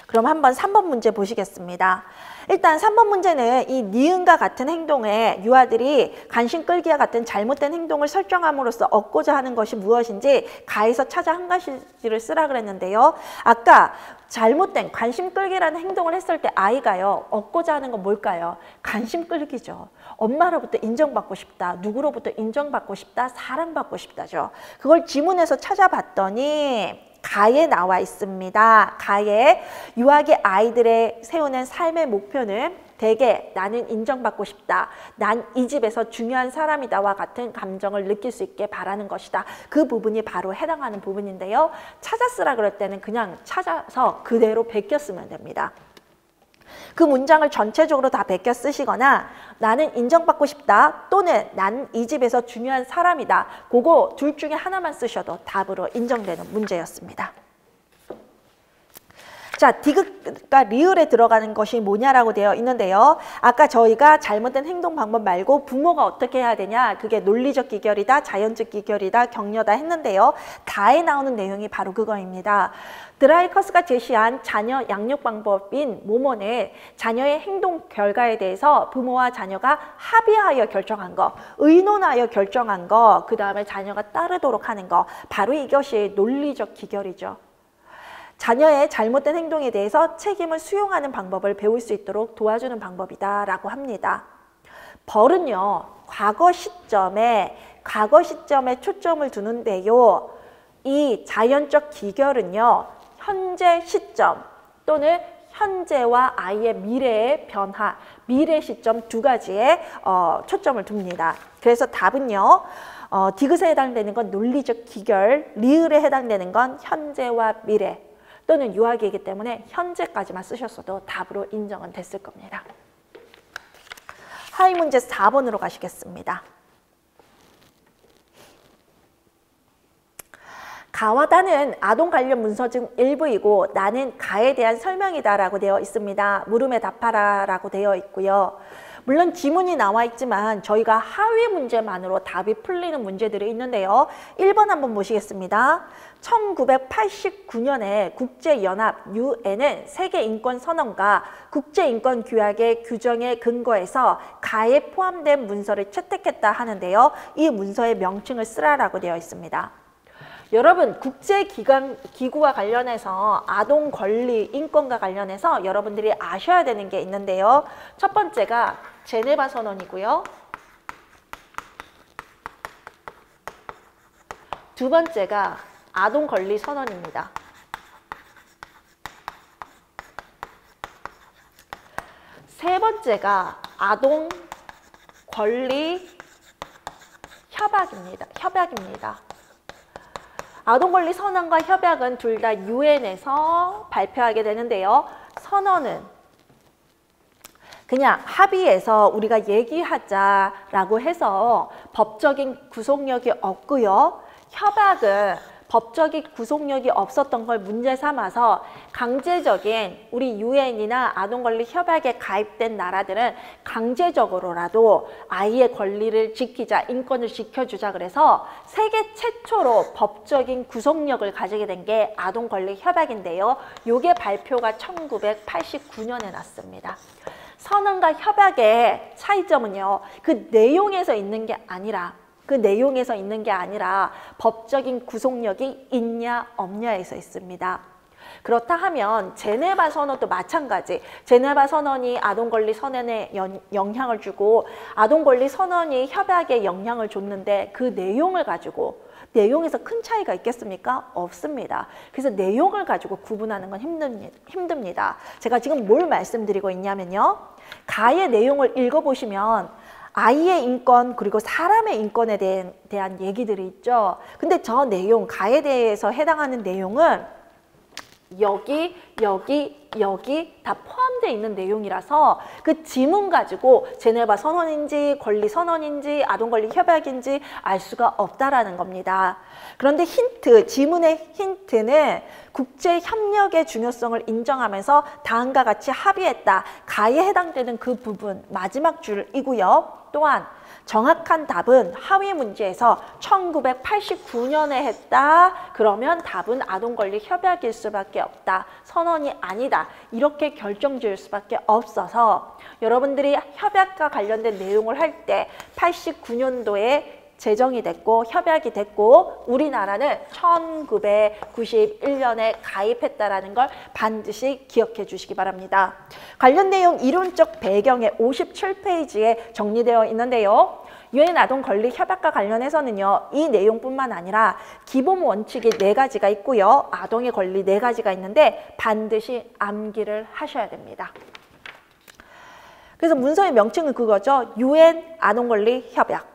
그럼 한번 3번 문제 보시겠습니다. 일단 3번 문제는 이 니은과 같은 행동에 유아들이 관심 끌기와 같은 잘못된 행동을 설정함으로써 얻고자 하는 것이 무엇인지 가에서 찾아 한 가지를 쓰라 그랬는데요. 아까 잘못된 관심 끌기라는 행동을 했을 때 아이가요, 얻고자 하는 건 뭘까요? 관심 끌기죠. 엄마로부터 인정받고 싶다, 누구로부터 인정받고 싶다, 사랑받고 싶다죠. 그걸 지문에서 찾아봤더니 가에 나와 있습니다. 가에 유아기 아이들의 세우는 삶의 목표는 대개 나는 인정받고 싶다, 난 이 집에서 중요한 사람이다와 같은 감정을 느낄 수 있게 바라는 것이다. 그 부분이 바로 해당하는 부분인데요. 찾아 쓰라 그럴 때는 그냥 찾아서 그대로 베껴 쓰면 됩니다. 그 문장을 전체적으로 다 베껴 쓰시거나 나는 인정받고 싶다 또는 난 이 집에서 중요한 사람이다. 그거 둘 중에 하나만 쓰셔도 답으로 인정되는 문제였습니다. 자, 디귿과 리을에 들어가는 것이 뭐냐라고 되어 있는데요. 아까 저희가 잘못된 행동 방법 말고 부모가 어떻게 해야 되냐, 그게 논리적 기결이다, 자연적 기결이다, 격려다 했는데요. 다에 나오는 내용이 바로 그거입니다. 드라이커스가 제시한 자녀 양육 방법인 모모는 자녀의 행동 결과에 대해서 부모와 자녀가 합의하여 결정한 거, 의논하여 결정한 거, 그 다음에 자녀가 따르도록 하는 거, 바로 이것이 논리적 기결이죠. 자녀의 잘못된 행동에 대해서 책임을 수용하는 방법을 배울 수 있도록 도와주는 방법이다라고 합니다. 벌은요, 과거 시점에 초점을 두는데요. 이 자연적 기결은요, 현재 시점 또는 현재와 아이의 미래의 변화, 미래 시점 두 가지에 초점을 둡니다. 그래서 답은요, 디귿에 해당되는 건 논리적 기결, 리을에 해당되는 건 현재와 미래 또는 유아기이기 때문에 현재까지만 쓰셨어도 답으로 인정은 됐을 겁니다. 하위 문제 4번으로 가시겠습니다. 가와 다는 아동 관련 문서 중 일부이고 나는 가에 대한 설명이다 라고 되어 있습니다. 물음에 답하라 라고 되어 있고요. 물론 지문이 나와 있지만 저희가 하위 문제만으로 답이 풀리는 문제들이 있는데요. 1번 한번 보시겠습니다. 1989년에 국제연합 UN은 세계인권선언과 국제인권규약의 규정에 근거해서 가에 포함된 문서를 채택했다 하는데요. 이 문서의 명칭을 쓰라라고 되어 있습니다. 여러분, 국제기구와 관련해서 아동 권리, 인권과 관련해서 여러분들이 아셔야 되는 게 있는데요. 첫 번째가 제네바 선언이고요. 두 번째가 아동 권리 선언입니다. 세 번째가 아동 권리 협약입니다. 아동권리 선언과 협약은 둘 다 유엔에서 발표하게 되는데요. 선언은 그냥 합의해서 우리가 얘기하자라고 해서 법적인 구속력이 없고요. 협약은 법적인 구속력이 없었던 걸 문제 삼아서 강제적인 우리 유엔이나 아동권리 협약에 가입된 나라들은 강제적으로라도 아이의 권리를 지키자, 인권을 지켜주자 그래서 세계 최초로 법적인 구속력을 가지게 된 게 아동권리 협약인데요. 요게 발표가 1989년에 났습니다. 선언과 협약의 차이점은요, 그 내용에서 있는 게 아니라 법적인 구속력이 있냐 없냐에서 있습니다. 그렇다 하면 제네바 선언도 마찬가지. 제네바 선언이 아동권리 선언에 영향을 주고 아동권리 선언이 협약에 영향을 줬는데 그 내용을 가지고 내용에서 큰 차이가 있겠습니까? 없습니다. 그래서 내용을 가지고 구분하는 건 힘듭니다. 제가 지금 뭘 말씀드리고 있냐면요. 가의 내용을 읽어보시면 아이의 인권 그리고 사람의 인권에 대한 얘기들이 있죠. 근데 저 내용, 가에 대해서 해당하는 내용은 여기 다 포함되어 있는 내용이라서 그 지문 가지고 제네바 선언인지 권리 선언인지 아동권리 협약인지 알 수가 없다라는 겁니다. 그런데 지문의 힌트는 국제협력의 중요성을 인정하면서 다음과 같이 합의했다. 가에 해당되는 그 부분 마지막 줄이고요. 또한 정확한 답은 하위 문제에서 1989년에 했다. 그러면 답은 아동권리협약일 수밖에 없다. 선언이 아니다. 이렇게 결정지을 수밖에 없어서 여러분들이 협약과 관련된 내용을 할 때 89년도에 제정이 됐고 협약이 됐고 우리나라는 1991년에 가입했다라는 걸 반드시 기억해 주시기 바랍니다. 관련 내용 이론적 배경에 57페이지에 정리되어 있는데요. 유엔 아동권리협약과 관련해서는요. 이 내용뿐만 아니라 기본 원칙이 4가지가 있고요. 아동의 권리 4가지가 있는데 반드시 암기를 하셔야 됩니다. 그래서 문서의 명칭은 그거죠. 유엔 아동권리협약.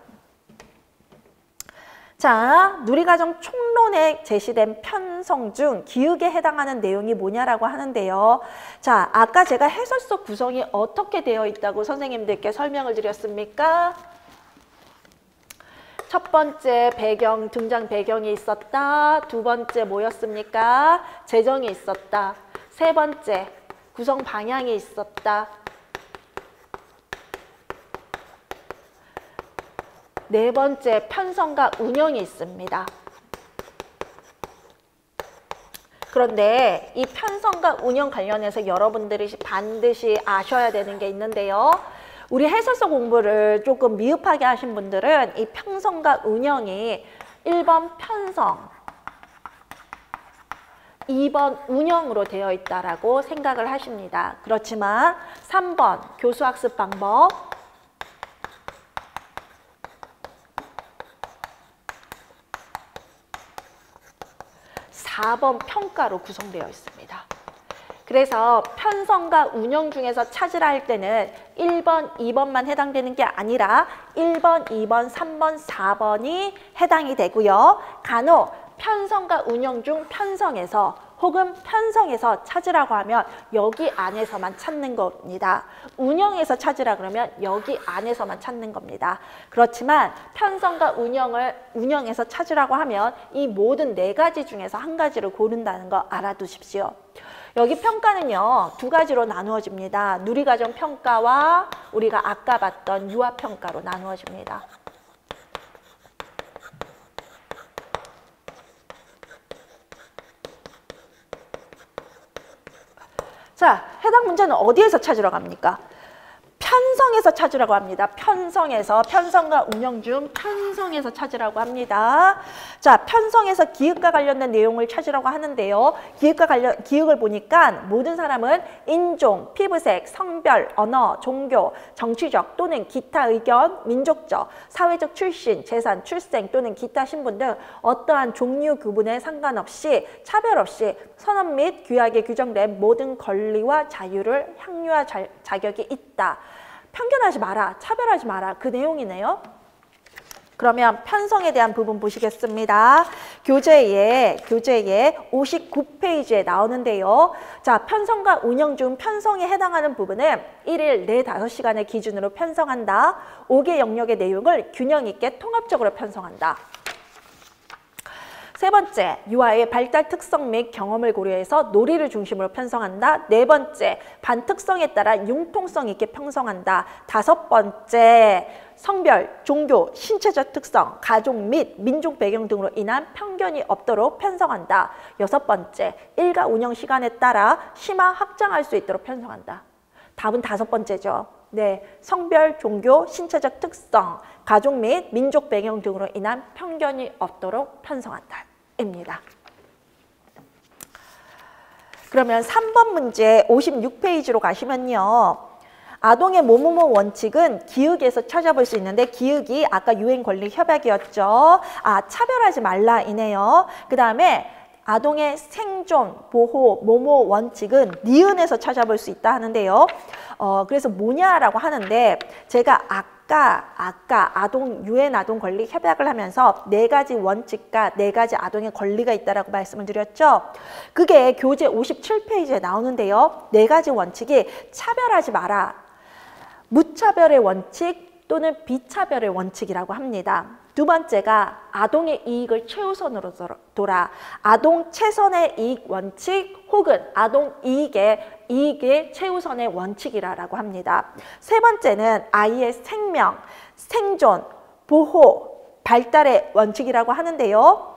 자, 누리과정 총론에 제시된 편성 중 기역에 해당하는 내용이 뭐냐라고 하는데요. 자, 아까 제가 해설서 구성이 어떻게 되어 있다고 선생님들께 설명을 드렸습니까? 첫 번째 배경, 등장 배경이 있었다. 두 번째 뭐였습니까? 재정이 있었다. 세 번째, 구성 방향이 있었다. 네 번째, 편성과 운영이 있습니다. 그런데 이 편성과 운영 관련해서 여러분들이 반드시 아셔야 되는 게 있는데요. 우리 해설서 공부를 조금 미흡하게 하신 분들은 이 편성과 운영이 1번 편성, 2번 운영으로 되어 있다라고 생각을 하십니다. 그렇지만 3번 교수학습 방법, 4번 평가로 구성되어 있습니다. 그래서 편성과 운영 중에서 찾으라 할 때는 1번, 2번만 해당되는 게 아니라 1번, 2번, 3번, 4번이 해당이 되고요. 간혹 편성과 운영 중 편성에서 혹은 편성에서 찾으라고 하면 여기 안에서만 찾는 겁니다. 운영에서 찾으라 그러면 여기 안에서만 찾는 겁니다. 그렇지만 편성과 운영에서 찾으라고 하면 이 모든 4가지 중에서 한 가지를 고른다는 거 알아두십시오. 여기 평가는요, 2가지로 나누어집니다. 누리과정 평가와 우리가 아까 봤던 유아평가로 나누어집니다. 자, 해당 문제는 어디에서 찾으러 갑니까? 편성에서 찾으라고 합니다. 편성에서, 편성과 운영 중 편성에서 찾으라고 합니다. 자, 편성에서 기역과 관련된 내용을 찾으라고 하는데요. 기역을 보니까 모든 사람은 인종, 피부색, 성별, 언어, 종교, 정치적 또는 기타 의견, 민족적, 사회적 출신, 재산, 출생 또는 기타 신분 등 어떠한 종류 구분에 상관없이 차별 없이 선언 및 규약에 규정된 모든 권리와 자유를 향유할 자격이 있다. 편견하지 마라, 차별하지 마라, 그 내용이네요. 그러면 편성에 대한 부분 보시겠습니다. 교재에 59페이지에 나오는데요. 자, 편성과 운영 중 편성에 해당하는 부분은 1일 4-5시간을 기준으로 편성한다. 5개 영역의 내용을 균형 있게 통합적으로 편성한다. 세 번째, 유아의 발달 특성 및 경험을 고려해서 놀이를 중심으로 편성한다. 네 번째, 반특성에 따라 융통성 있게 편성한다. 5번째, 성별, 종교, 신체적 특성, 가족 및 민족 배경 등으로 인한 편견이 없도록 편성한다. 6번째, 일과 운영 시간에 따라 심화 확장할 수 있도록 편성한다. 답은 5번째죠. 네, 성별, 종교, 신체적 특성, 가족 및 민족 배경 등으로 인한 편견이 없도록 편성한다. 입니다. 그러면 3번 문제 56페이지로 가시면요. 아동의 뭐뭐뭐 원칙은 기역에서 찾아볼 수 있는데 기역이 아까 유엔 권리 협약이었죠. 아, 차별하지 말라 이네요. 그 다음에 아동의 생존, 보호, 모모 원칙은 니은에서 찾아볼 수 있다 하는데요. 그래서 뭐냐라고 하는데 제가 아까 유엔 아동 권리 협약을 하면서 4가지 원칙과 4가지 아동의 권리가 있다라고 말씀을 드렸죠. 그게 교재 57페이지에 나오는데요. 4가지 원칙이 차별하지 마라, 무차별의 원칙 또는 비차별의 원칙이라고 합니다. 두 번째가 아동의 이익을 최우선으로 둬라. 아동 최선의 이익 원칙 혹은 아동 이익의 최우선의 원칙이라고 합니다. 세 번째는 아이의 생명, 생존, 보호, 발달의 원칙이라고 하는데요.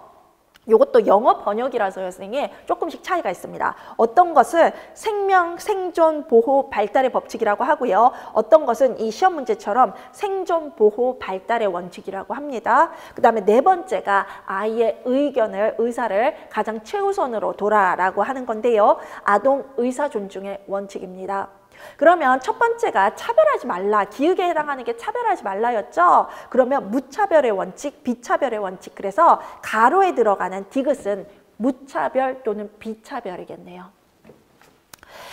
이것도 영어 번역이라서 선생님 조금씩 차이가 있습니다. 어떤 것은 생명, 생존, 보호, 발달의 법칙이라고 하고요. 어떤 것은 이 시험 문제처럼 생존, 보호, 발달의 원칙이라고 합니다. 그 다음에 네 번째가 아이의 의사를 가장 최우선으로 둬라라고 하는 건데요. 아동 의사 존중의 원칙입니다. 그러면 첫 번째가 차별하지 말라, 기억에 해당하는 게 차별하지 말라였죠. 그러면 무차별의 원칙, 비차별의 원칙. 그래서 가로에 들어가는 디귿은 무차별 또는 비차별이겠네요.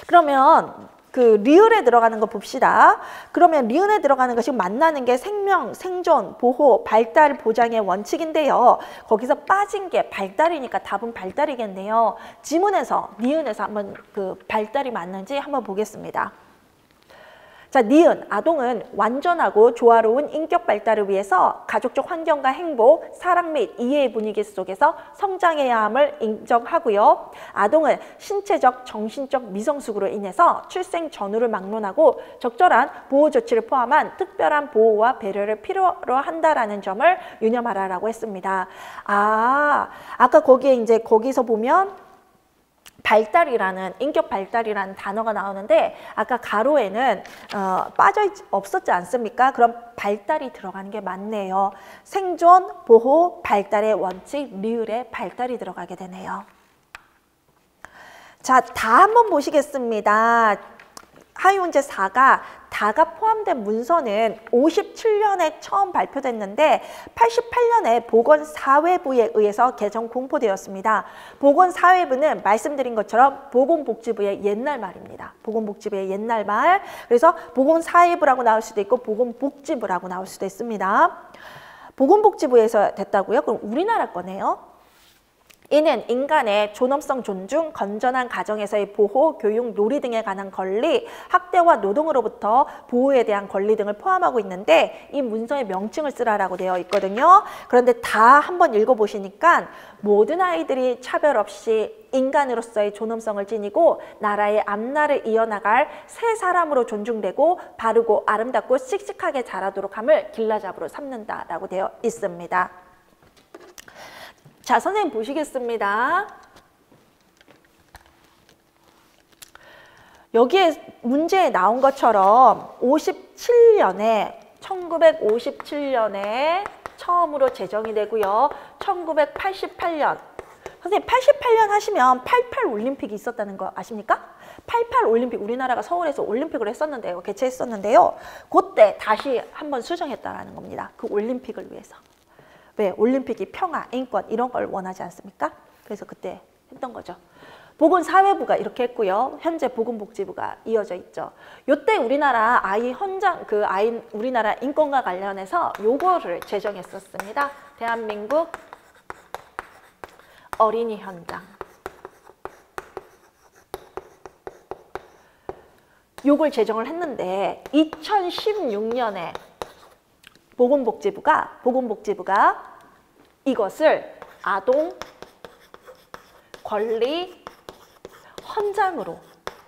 그러면 그 리을에 들어가는 거 봅시다. 그러면 리을에 들어가는 것이 만나는 게 생명, 생존, 보호, 발달 보장의 원칙인데요. 거기서 빠진 게 발달이니까 답은 발달이겠네요. 지문에서, 니은에서 한번 그 발달이 맞는지 한번 보겠습니다. 자, 니은, 아동은 완전하고 조화로운 인격 발달을 위해서 가족적 환경과 행복, 사랑 및 이해의 분위기 속에서 성장해야 함을 인정하고요. 아동은 신체적, 정신적 미성숙으로 인해서 출생 전후를 막론하고 적절한 보호 조치를 포함한 특별한 보호와 배려를 필요로 한다라는 점을 유념하라라고 했습니다. 아까 거기서 보면 발달이라는, 인격 발달이라는 단어가 나오는데 아까 가로에는 없었지 않습니까? 그럼 발달이 들어가는 게 맞네요. 생존, 보호, 발달의 원칙, 리을에 발달이 들어가게 되네요. 자, 다 한번 보시겠습니다. 하위 문제 4가 다가 포함된 문서는 57년에 처음 발표됐는데 88년에 보건사회부에 의해서 개정 공포되었습니다. 보건사회부는 말씀드린 것처럼 보건복지부의 옛날 말입니다. 보건복지부의 옛날 말. 그래서 보건사회부라고 나올 수도 있고 보건복지부라고 나올 수도 있습니다. 보건복지부에서 됐다고요? 그럼 우리나라 거네요. 이는 인간의 존엄성 존중, 건전한 가정에서의 보호, 교육, 놀이 등에 관한 권리, 학대와 노동으로부터 보호에 대한 권리 등을 포함하고 있는데 이 문서의 명칭을 쓰라라고 되어 있거든요. 그런데 다 한번 읽어보시니까 모든 아이들이 차별 없이 인간으로서의 존엄성을 지니고 나라의 앞날을 이어나갈 새 사람으로 존중되고 바르고 아름답고 씩씩하게 자라도록 함을 길라잡으로 삼는다라고 되어 있습니다. 자, 선생님 보시겠습니다. 여기에 문제에 나온 것처럼 1957년에 처음으로 제정이 되고요. 1988년, 선생님 88년 하시면 88 올림픽이 있었다는 거 아십니까? 88 올림픽, 우리나라가 서울에서 올림픽을 했었는데요. 개최했었는데요. 그때 다시 한번 수정했다라는 겁니다. 그 올림픽을 위해서. 왜? 올림픽이 평화, 인권 이런 걸 원하지 않습니까? 그래서 그때 했던 거죠. 보건사회부가 이렇게 했고요. 현재 보건복지부가 이어져 있죠. 요때 우리나라 우리나라 인권과 관련해서 요거를 제정했었습니다. 대한민국 어린이 현장. 요걸 제정을 했는데 2016년에 보건복지부가 이것을 아동 권리 헌장으로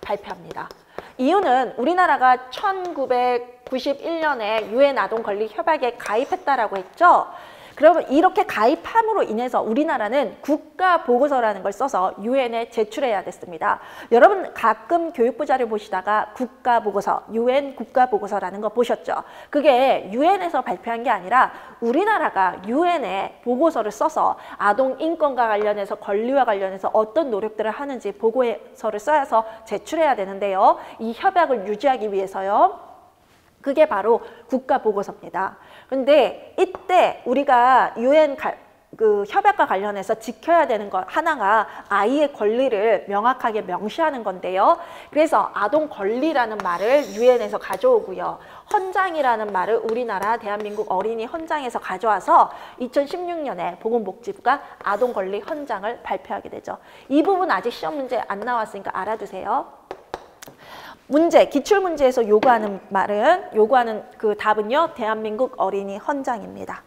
발표합니다. 이유는 우리나라가 1991년에 유엔 아동 권리 협약에 가입했다라고 했죠. 그러면 이렇게 가입함으로 인해서 우리나라는 국가 보고서라는 걸 써서 유엔에 제출해야 됐습니다. 여러분 가끔 교육부 자료 보시다가 국가 보고서, 유엔 국가 보고서라는 거 보셨죠? 그게 유엔에서 발표한 게 아니라 우리나라가 유엔에 보고서를 써서 아동 인권과 관련해서 권리와 관련해서 어떤 노력들을 하는지 보고서를 써서 제출해야 되는데요. 이 협약을 유지하기 위해서요. 그게 바로 국가보고서입니다. 근데 이때 우리가 유엔 협약과 관련해서 지켜야 되는 것 하나가 아이의 권리를 명확하게 명시하는 건데요. 그래서 아동 권리라는 말을 유엔에서 가져오고요. 헌장이라는 말을 우리나라 대한민국 어린이 헌장에서 가져와서 2016년에 보건복지부가 아동 권리 헌장을 발표하게 되죠. 이 부분 아직 시험 문제 안 나왔으니까 알아두세요. 문제, 기출문제에서 요구하는 그 답은요, 대한민국 어린이 헌장입니다.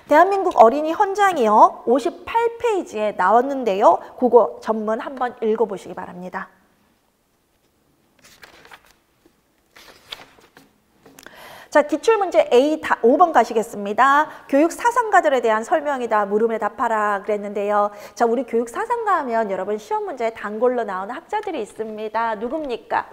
대한민국 어린이 헌장이요. 58페이지에 나왔는데요. 그거 전문 한번 읽어보시기 바랍니다. 자, 기출문제 A 5번 가시겠습니다. 교육 사상가들에 대한 설명이다. 물음에 답하라 그랬는데요. 자, 우리 교육 사상가 하면 여러분 시험 문제에 단골로 나오는 학자들이 있습니다. 누굽니까?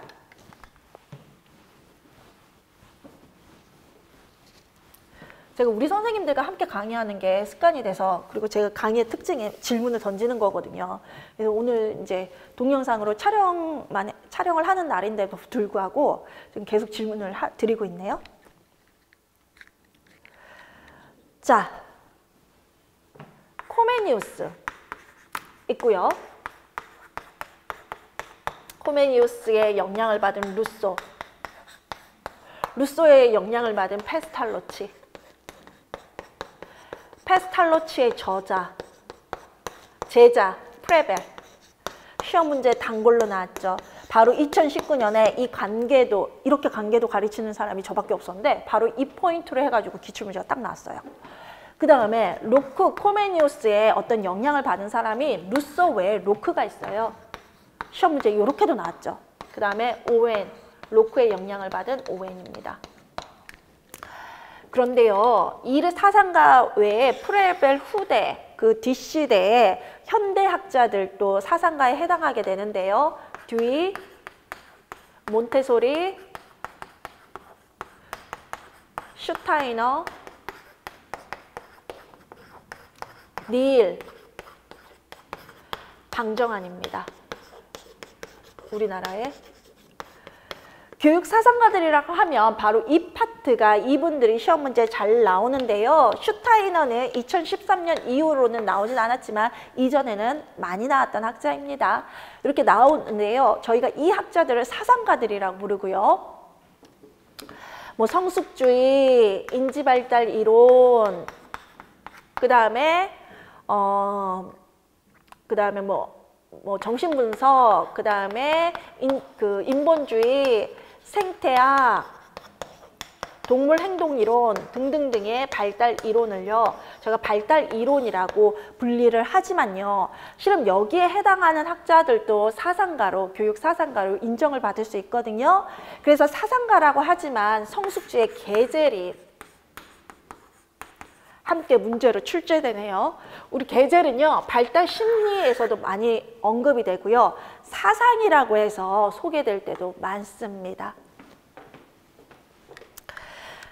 제가 우리 선생님들과 함께 강의하는 게 습관이 돼서, 그리고 제가 강의의 특징이 질문을 던지는 거거든요. 그래서 오늘 이제 동영상으로 촬영을 하는 날인데도 불구하고 지금 계속 질문을 드리고 있네요. 자, 코메니우스 있고요. 코메니우스의 영향을 받은 루소, 루소의 영향을 받은 페스탈로치, 페스탈로치의 제자 프레벨. 시험 문제 단골로 나왔죠. 바로 2019년에 이 관계도, 이렇게 관계도 가르치는 사람이 저밖에 없었는데 바로 이 포인트로 해가지고 기출문제가 딱 나왔어요. 그 다음에 로크, 코메니우스의 어떤 영향을 받은 사람이 루소 외에 로크가 있어요. 시험 문제 이렇게도 나왔죠. 그 다음에 오웬, 로크의 영향을 받은 오웬입니다. 그런데요, 이 사상가 외에 프레벨 후대, 그 뒷시대의 현대학자들도 사상가에 해당하게 되는데요. 듀이, 몬테소리, 슈타이너, 닐, 방정환입니다. 우리나라의 교육 사상가들이라고 하면 바로 이 파트가 이분들이 시험 문제에 잘 나오는데요. 슈타이너는 2013년 이후로는 나오진 않았지만 이전에는 많이 나왔던 학자입니다. 이렇게 나오는데요. 저희가 이 학자들을 사상가들이라고 부르고요. 뭐 성숙주의, 인지발달 이론, 그 다음에 뭐 정신분석, 그 다음에 인본주의, 생태학, 동물행동이론 등등등의 발달 이론을요, 제가 발달 이론이라고 분리를 하지만요, 실은 여기에 해당하는 학자들도 사상가로, 교육 사상가로 인정을 받을 수 있거든요. 그래서 사상가라고 하지만 성숙주의 게젤이 함께 문제로 출제되네요. 우리 게젤은요, 발달 심리에서도 많이 언급이 되고요. 사상이라고 해서 소개될 때도 많습니다.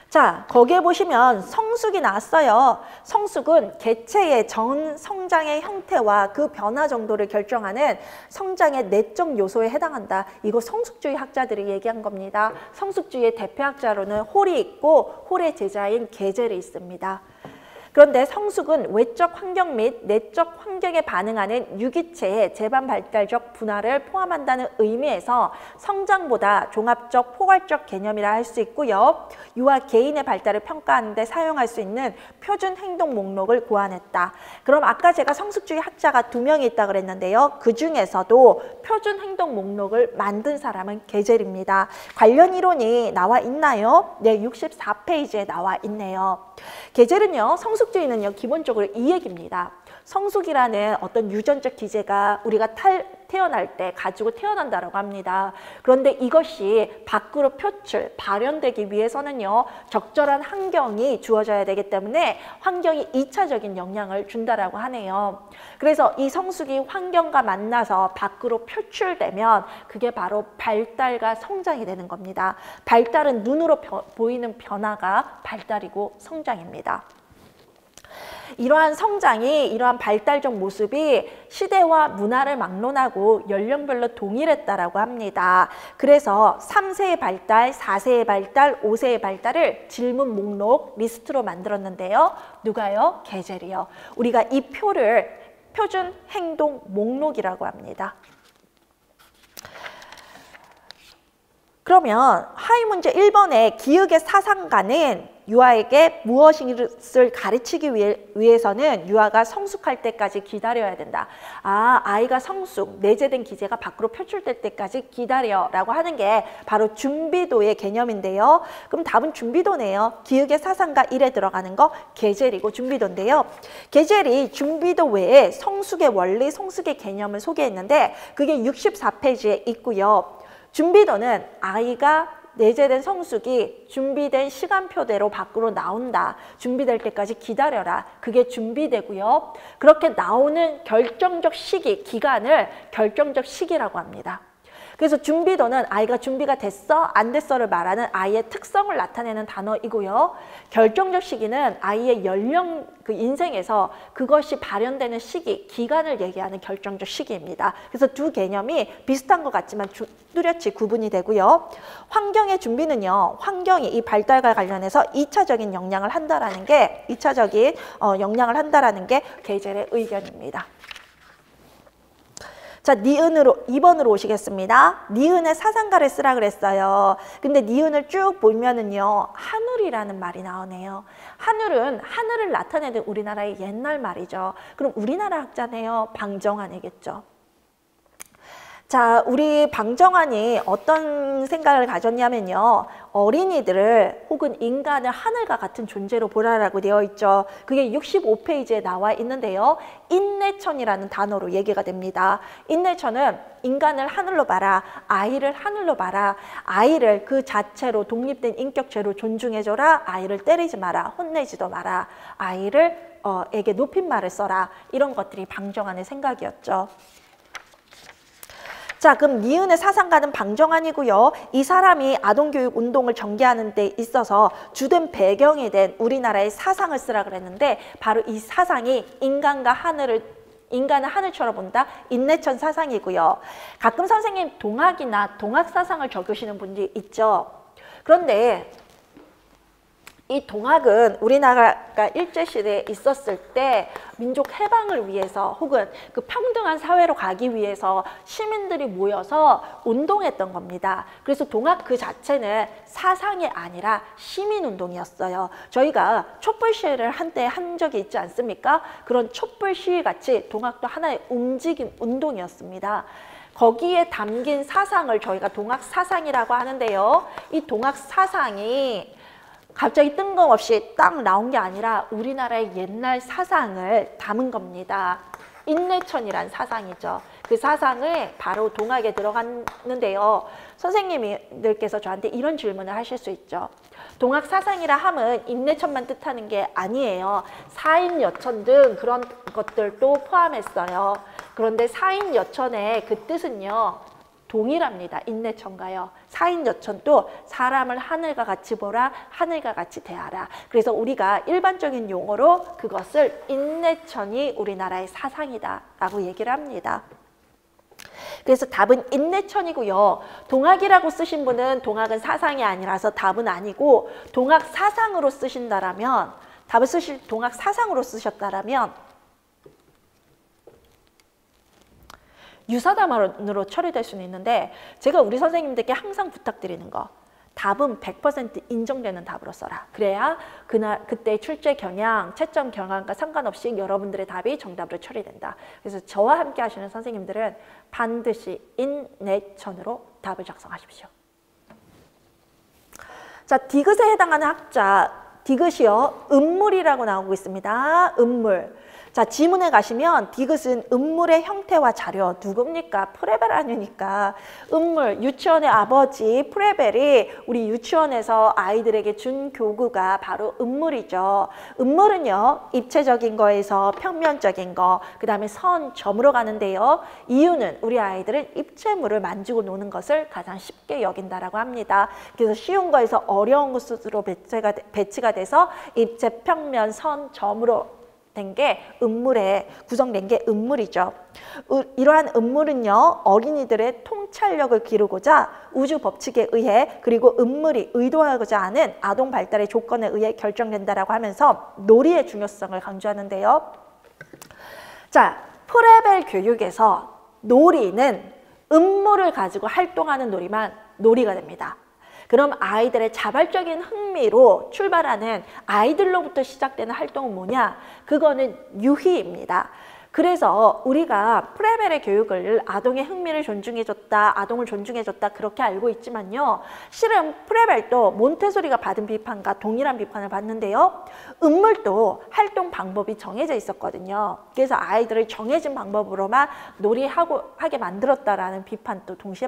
자, 거기에 보시면 성숙이 나왔어요. 성숙은 개체의 전 성장의 형태와 그 변화 정도를 결정하는 성장의 내적 요소에 해당한다. 이거 성숙주의 학자들이 얘기한 겁니다. 성숙주의의 대표학자로는 홀이 있고 홀의 제자인 게젤이 있습니다. 그런데 성숙은 외적 환경 및 내적 환경에 반응하는 유기체의 재반 발달적 분화를 포함한다는 의미에서 성장보다 종합적 포괄적 개념이라 할 수 있고요. 유아 개인의 발달을 평가하는 데 사용할 수 있는 표준 행동 목록을 고안했다. 그럼 아까 제가 성숙주의 학자가 2명이 있다고 그랬는데요. 그 중에서도 표준 행동 목록을 만든 사람은 게젤입니다. 관련 이론이 나와 있나요? 네, 64페이지에 나와 있네요. 게젤은요, 성숙주의는요, 기본적으로 이 얘기입니다. 성숙이라는 어떤 유전적 기제가 우리가 태어날 때 가지고 태어난다고 합니다. 그런데 이것이 밖으로 표출, 발현되기 위해서는요, 적절한 환경이 주어져야 되기 때문에 환경이 2차적인 영향을 준다라고 하네요. 그래서 이 성숙이 환경과 만나서 밖으로 표출되면 그게 바로 발달과 성장이 되는 겁니다. 발달은 눈으로 보이는 변화가 발달이고 성장입니다. 이러한 성장이, 이러한 발달적 모습이 시대와 문화를 막론하고 연령별로 동일했다라고 합니다. 그래서 3세의 발달, 4세의 발달, 5세의 발달을 질문 목록 리스트로 만들었는데요. 누가요? 게젤이요. 우리가 이 표를 표준 행동 목록이라고 합니다. 그러면 하위 문제 1번에 기역의 사상가는 유아에게 무엇을 가르치기 위해서는 유아가 성숙할 때까지 기다려야 된다. 아이가 성숙, 내재된 기제가 밖으로 표출될 때까지 기다려라고 하는 게 바로 준비도의 개념인데요. 그럼 답은 준비도네요. 기역의 사상가 1에 들어가는 거 계젤이고 준비도인데요. 계젤이 준비도 외에 성숙의 원리, 성숙의 개념을 소개했는데 그게 64페이지에 있고요. 준비도는 아이가 내재된 성숙이 준비된 시간표대로 밖으로 나온다. 준비될 때까지 기다려라. 그게 준비되고요. 그렇게 나오는 결정적 시기, 기간을 결정적 시기라고 합니다. 그래서 준비도는 아이가 준비가 됐어, 안 됐어를 말하는 아이의 특성을 나타내는 단어이고요. 결정적 시기는 아이의 연령, 그 인생에서 그것이 발현되는 시기, 기간을 얘기하는 결정적 시기입니다. 그래서 두 개념이 비슷한 것 같지만 뚜렷이 구분이 되고요. 환경의 준비는요, 환경이 이 발달과 관련해서 2차적인 영향을 한다라는 게, 2차적인 영향을 한다라는 게 계젤의 의견입니다. 자, 니은으로 2번으로 오시겠습니다. 니은의 사상가를 쓰라 그랬어요. 근데 니은을 쭉 보면은요, 하늘이라는 말이 나오네요. 하늘은 하늘을 나타내는 우리나라의 옛날 말이죠. 그럼 우리나라 학자네요. 방정환이겠죠. 자, 우리 방정환이 어떤 생각을 가졌냐면요. 어린이들을 혹은 인간을 하늘과 같은 존재로 보라라고 되어 있죠. 그게 65페이지에 나와 있는데요. 인내천이라는 단어로 얘기가 됩니다. 인내천은 인간을 하늘로 봐라, 아이를 하늘로 봐라, 아이를 그 자체로 독립된 인격체로 존중해줘라, 아이를 때리지 마라, 혼내지도 마라, 아이를 에게 높임말을 써라. 이런 것들이 방정환의 생각이었죠. 자, 그럼 니은의 사상가는 방정환이고요. 이 사람이 아동교육 운동을 전개하는 데 있어서 주된 배경이 된 우리나라의 사상을 쓰라 그랬는데 바로 이 사상이 인간을 하늘처럼 본다. 인내천 사상이고요. 가끔 선생님 동학이나 동학 사상을 적으시는 분들이 있죠. 그런데 이 동학은 우리나라가 일제시대에 있었을 때 민족 해방을 위해서 혹은 그 평등한 사회로 가기 위해서 시민들이 모여서 운동했던 겁니다. 그래서 동학 그 자체는 사상이 아니라 시민운동이었어요. 저희가 촛불 시위를 한때 한 적이 있지 않습니까? 그런 촛불 시위 같이 동학도 하나의 움직임 운동이었습니다. 거기에 담긴 사상을 저희가 동학 사상이라고 하는데요. 이 동학 사상이 갑자기 뜬금없이 딱 나온 게 아니라 우리나라의 옛날 사상을 담은 겁니다. 인내천이란 사상이죠. 그 사상을 바로 동학에 들어갔는데요. 선생님들께서 저한테 이런 질문을 하실 수 있죠. 동학 사상이라 함은 인내천만 뜻하는 게 아니에요. 사인여천 등 그런 것들도 포함했어요. 그런데 사인여천의 그 뜻은요. 동일합니다. 인내천가요. 사인여천도 사람을 하늘과 같이 보라, 하늘과 같이 대하라. 그래서 우리가 일반적인 용어로 그것을 인내천이 우리나라의 사상이다 라고 얘기를 합니다. 그래서 답은 인내천이고요. 동학이라고 쓰신 분은 동학은 사상이 아니라서 답은 아니고 동학 사상으로 쓰신다라면 답을 동학 사상으로 쓰셨다라면 유사담으로 처리될 수는 있는데 제가 우리 선생님들께 항상 부탁드리는 거 답은 100% 인정되는 답으로 써라. 그래야 그때 출제 경향, 채점 경향과 상관없이 여러분들의 답이 정답으로 처리된다. 그래서 저와 함께 하시는 선생님들은 반드시 인내천으로 답을 작성하십시오. 자, 디귿에 해당하는 학자, 디귿이요. 음물이라고 나오고 있습니다. 음물. 자, 지문에 가시면 디귿은 음물의 형태와 자료, 누굽니까? 프레벨 아니니까. 음물, 유치원의 아버지 프레벨이 우리 유치원에서 아이들에게 준 교구가 바로 음물이죠. 음물은요, 입체적인 거에서 평면적인 거, 그 다음에 선, 점으로 가는데요. 이유는 우리 아이들은 입체물을 만지고 노는 것을 가장 쉽게 여긴다라고 합니다. 그래서 쉬운 거에서 어려운 것으로 배치가 돼서 입체, 평면, 선, 점으로 된 게 음물에 구성된 게 음물이죠. 이러한 음물은요, 어린이들의 통찰력을 기르고자 우주 법칙에 의해 그리고 음물이 의도하고자 하는 아동 발달의 조건에 의해 결정된다라고 하면서 놀이의 중요성을 강조하는데요. 자, 프레벨 교육에서 놀이는 음물을 가지고 활동하는 놀이만 놀이가 됩니다. 그럼 아이들의 자발적인 흥미로 출발하는 아이들로부터 시작되는 활동은 뭐냐? 그거는 유희입니다. 그래서 우리가 프레벨의 교육을 아동의 흥미를 존중해줬다, 아동을 존중해줬다 그렇게 알고 있지만요. 실은 프레벨도 몬테소리가 받은 비판과 동일한 비판을 받는데요. 음물도 활동 방법이 정해져 있었거든요. 그래서 아이들을 정해진 방법으로만 놀이하게 만들었다라는 비판도 동시에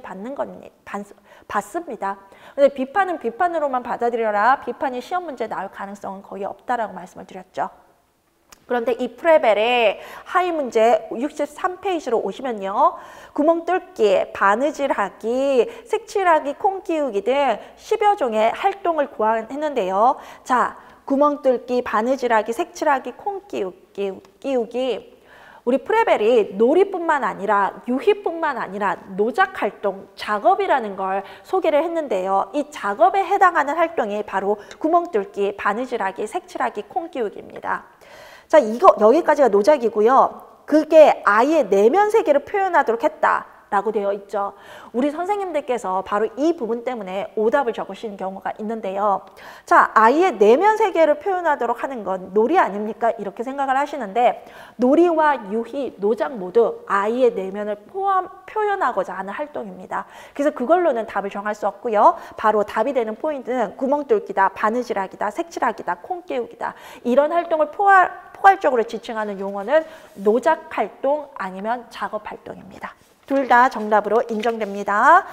받습니다. 근데 비판은 비판으로만 받아들여라. 비판이 시험 문제에 나올 가능성은 거의 없다라고 말씀을 드렸죠. 그런데 이 프레벨의 하위 문제 63페이지로 오시면요. 구멍 뚫기, 바느질하기, 색칠하기, 콩 끼우기 등 10여 종의 활동을 고안했는데요. 자, 구멍 뚫기, 바느질하기, 색칠하기, 콩 끼우기. 우리 프레벨이 놀이뿐만 아니라 유희뿐만 아니라 노작활동, 작업이라는 걸 소개를 했는데요. 이 작업에 해당하는 활동이 바로 구멍 뚫기, 바느질하기, 색칠하기, 콩 끼우기입니다. 자, 여기까지가 노작이고요. 그게 아이의 내면 세계를 표현하도록 했다라고 되어 있죠. 우리 선생님들께서 바로 이 부분 때문에 오답을 적으시는 경우가 있는데요. 자, 아이의 내면 세계를 표현하도록 하는 건 놀이 아닙니까? 이렇게 생각을 하시는데 놀이와 유희, 노작 모두 아이의 내면을 표현하고자 하는 활동입니다. 그래서 그걸로는 답을 정할 수 없고요. 바로 답이 되는 포인트는 구멍 뚫기다, 바느질하기다, 색칠하기다, 콩 깨우기다. 이런 활동을 포괄적으로 지칭하는 용어는 노작활동 아니면 작업활동입니다. 둘 다 정답으로 인정됩니다.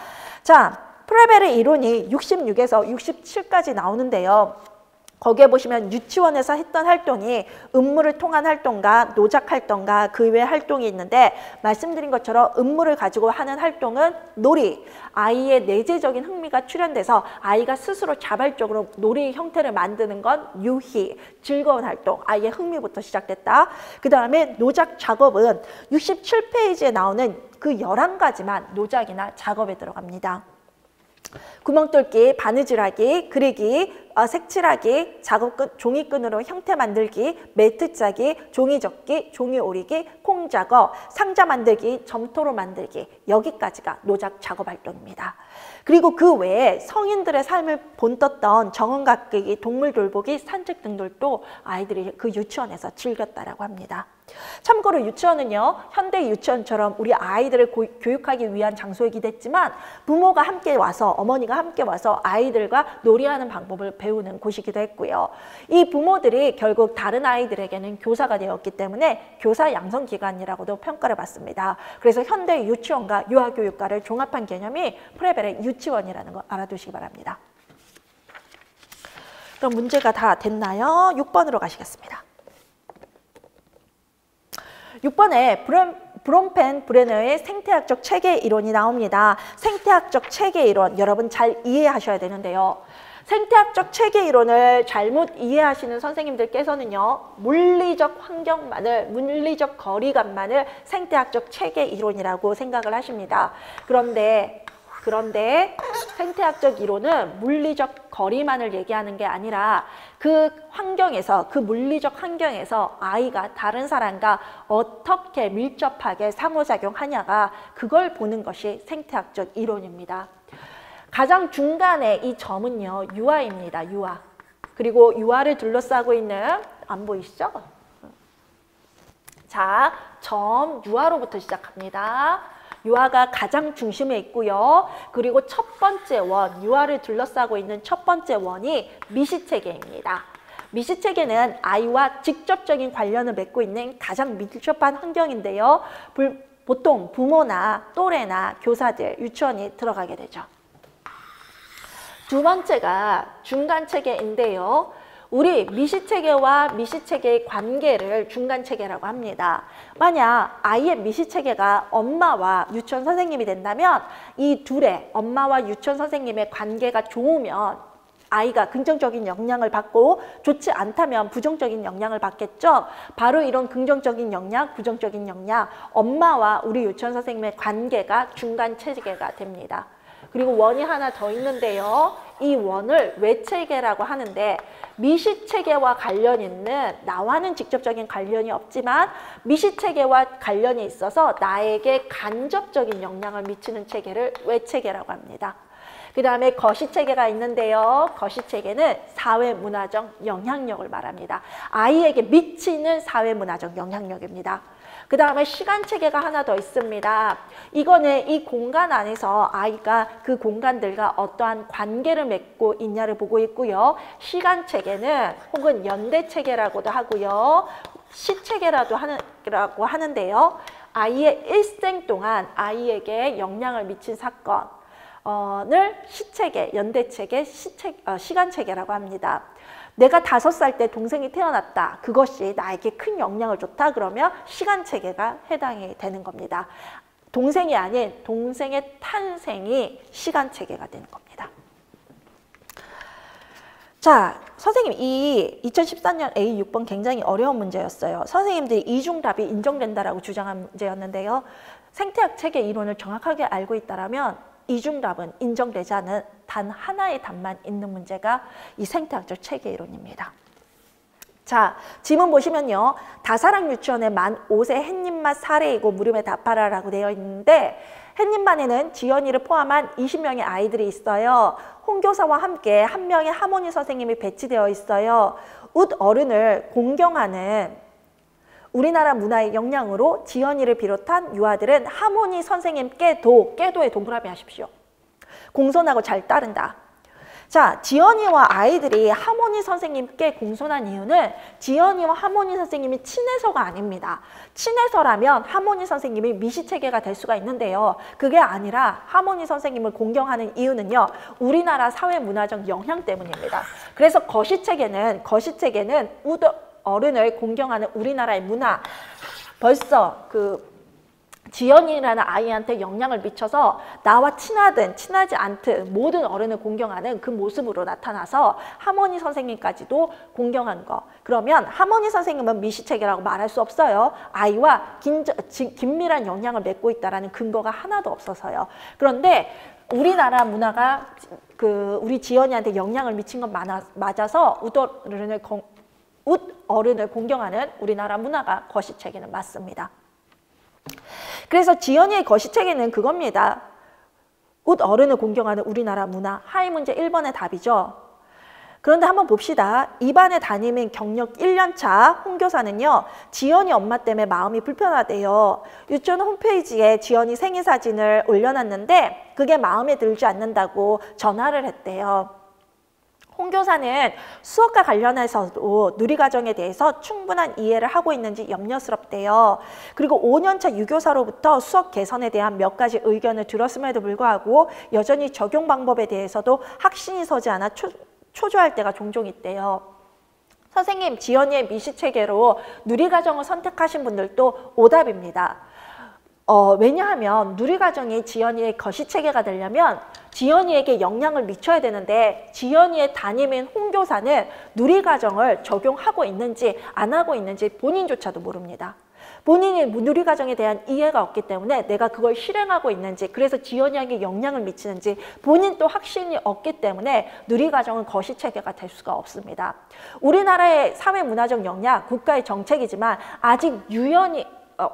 자, 프레벨의 이론이 66에서 67까지 나오는데요. 거기에 보시면 유치원에서 했던 활동이 음물을 통한 활동과 노작 활동과 그 외 활동이 있는데 말씀드린 것처럼 음물을 가지고 하는 활동은 놀이, 아이의 내재적인 흥미가 출현돼서 아이가 스스로 자발적으로 놀이의 형태를 만드는 건 유희, 즐거운 활동, 아이의 흥미부터 시작됐다. 그 다음에 노작 작업은 67페이지에 나오는 그 11가지만 노작이나 작업에 들어갑니다. 구멍 뚫기, 바느질하기, 그리기, 색칠하기, 작업끈, 종이끈으로 형태 만들기, 매트 짜기, 종이 접기, 종이 오리기, 콩 작업, 상자 만들기, 점토로 만들기 여기까지가 노작 작업 활동입니다. 그리고 그 외에 성인들의 삶을 본떴던 정원 가꾸기, 동물 돌보기, 산책 등들도 아이들이 그 유치원에서 즐겼다라고 합니다. 참고로 유치원은요, 현대 유치원처럼 우리 아이들을 교육하기 위한 장소이기도 했지만 부모가 함께 와서, 어머니가 함께 와서 아이들과 놀이하는 방법을 배우는 곳이기도 했고요. 이 부모들이 결국 다른 아이들에게는 교사가 되었기 때문에 교사 양성기관이라고도 평가를 받습니다. 그래서 현대 유치원과 유아교육과를 종합한 개념이 프레벨의 유치원이라는 거 알아두시기 바랍니다. 그럼 문제가 다 됐나요? 6번으로 가시겠습니다. 6번에 브롬펜 브레너의 생태학적 체계 이론이 나옵니다. 생태학적 체계 이론 여러분 잘 이해하셔야 되는데요. 생태학적 체계 이론을 잘못 이해하시는 선생님들께서는요. 물리적 환경만을, 물리적 거리감만을 생태학적 체계 이론이라고 생각을 하십니다. 그런데 생태학적 이론은 물리적 거리만을 얘기하는 게 아니라 그 환경에서, 그 물리적 환경에서 아이가 다른 사람과 어떻게 밀접하게 상호작용하냐가 그걸 보는 것이 생태학적 이론입니다. 가장 중간에 이 점은요, 유아입니다. 유아. 그리고 유아를 둘러싸고 있는, 안 보이시죠? 자, 점 유아로부터 시작합니다. 유아가 가장 중심에 있고요. 그리고 첫 번째 원, 유아를 둘러싸고 있는 첫 번째 원이 미시체계입니다. 미시체계는 아이와 직접적인 관련을 맺고 있는 가장 밀접한 환경인데요. 보통 부모나 또래나 교사들, 유치원이 들어가게 되죠. 두 번째가 중간체계인데요. 우리 미시체계와 미시체계의 관계를 중간체계라고 합니다. 만약 아이의 미시체계가 엄마와 유치원 선생님이 된다면 이 둘의 엄마와 유치원 선생님의 관계가 좋으면 아이가 긍정적인 영향을 받고 좋지 않다면 부정적인 영향을 받겠죠. 바로 이런 긍정적인 영향, 부정적인 영향, 엄마와 우리 유치원 선생님의 관계가 중간체계가 됩니다. 그리고 원이 하나 더 있는데요. 이 원을 외체계라고 하는데 미시체계와 관련 있는, 나와는 직접적인 관련이 없지만 미시체계와 관련이 있어서 나에게 간접적인 영향을 미치는 체계를 외체계라고 합니다. 그 다음에 거시체계가 있는데요. 거시체계는 사회문화적 영향력을 말합니다. 아이에게 미치는 사회문화적 영향력입니다. 그 다음에 시간체계가 하나 더 있습니다. 이거는 이 공간 안에서 아이가 그 공간들과 어떠한 관계를 맺고 있냐를 보고 있고요. 시간체계는 혹은 연대체계라고도 하고요. 시체계라고 하는데요. 아이의 일생 동안 아이에게 영향을 미친 사건을 시체계, 연대체계, 시간체계라고 합니다. 내가 5살 때 동생이 태어났다. 그것이 나에게 큰 영향을 줬다. 그러면 시간체계가 해당이 되는 겁니다. 동생이 아닌 동생의 탄생이 시간체계가 되는 겁니다. 자, 선생님 이 2014년 A6번 굉장히 어려운 문제였어요. 선생님들이 이중답이 인정된다라고 주장한 문제였는데요. 생태학 체계 이론을 정확하게 알고 있다면 이중답은 인정되지 않은 단 하나의 답만 있는 문제가 이 생태학적 체계 이론입니다. 자, 지문 보시면요. 다사랑 유치원의 만 5세 햇님맛 사례이고 물음에 답하라라고 되어 있는데 햇님반에는 지연이를 포함한 20명의 아이들이 있어요. 홍교사와 함께 한 명의 하모니 선생님이 배치되어 있어요. 웃 어른을 공경하는 우리나라 문화의 영향으로 지연이를 비롯한 유아들은 하모니 선생님께도, 깨도에 동그라미 하십시오. 공손하고 잘 따른다. 자, 지연이와 아이들이 하모니 선생님께 공손한 이유는 지연이와 하모니 선생님이 친해서가 아닙니다. 친해서라면 하모니 선생님이 미시체계가 될 수가 있는데요. 그게 아니라 하모니 선생님을 공경하는 이유는요. 우리나라 사회문화적 영향 때문입니다. 그래서 거시체계는 웃 어른을 공경하는 우리나라의 문화, 벌써 지연이라는 아이한테 영향을 미쳐서 나와 친하든 친하지 않든 모든 어른을 공경하는 그 모습으로 나타나서 하모니 선생님까지도 공경한 거. 그러면 하모니 선생님은 미시체계라고 말할 수 없어요. 아이와 긴밀한 영향을 맺고 있다는 근거가 하나도 없어서요. 그런데 우리나라 문화가 우리 지연이한테 영향을 미친 건 맞아서 웃 어른을 공경하는 우리나라 문화가 거시체계는 맞습니다. 그래서 지연이의 거시체계는 그겁니다. 웃 어른을 공경하는 우리나라 문화. 하위 문제 1번의 답이죠. 그런데 한번 봅시다. 2반에 담임인 경력 1년차 홍교사는요. 지연이 엄마 때문에 마음이 불편하대요. 유치원 홈페이지에 지연이 생일 사진을 올려놨는데 그게 마음에 들지 않는다고 전화를 했대요. 홍 교사는 수업과 관련해서도 누리과정에 대해서 충분한 이해를 하고 있는지 염려스럽대요. 그리고 5년차 유교사로부터 수업 개선에 대한 몇 가지 의견을 들었음에도 불구하고 여전히 적용 방법에 대해서도 확신이 서지 않아 초조할 때가 종종 있대요. 선생님, 지연이의 미시체계로 누리과정을 선택하신 분들도 오답입니다. 왜냐하면 누리과정이 지연이의 거시체계가 되려면 지연이에게 영향을 미쳐야 되는데 지연이의 담임인 홍 교사는 누리과정을 적용하고 있는지 안 하고 있는지 본인조차도 모릅니다. 본인이 누리과정에 대한 이해가 없기 때문에 내가 그걸 실행하고 있는지, 그래서 지연이에게 영향을 미치는지 본인도 확신이 없기 때문에 누리과정은 거시체계가 될 수가 없습니다. 우리나라의 사회문화적 영향, 국가의 정책이지만 아직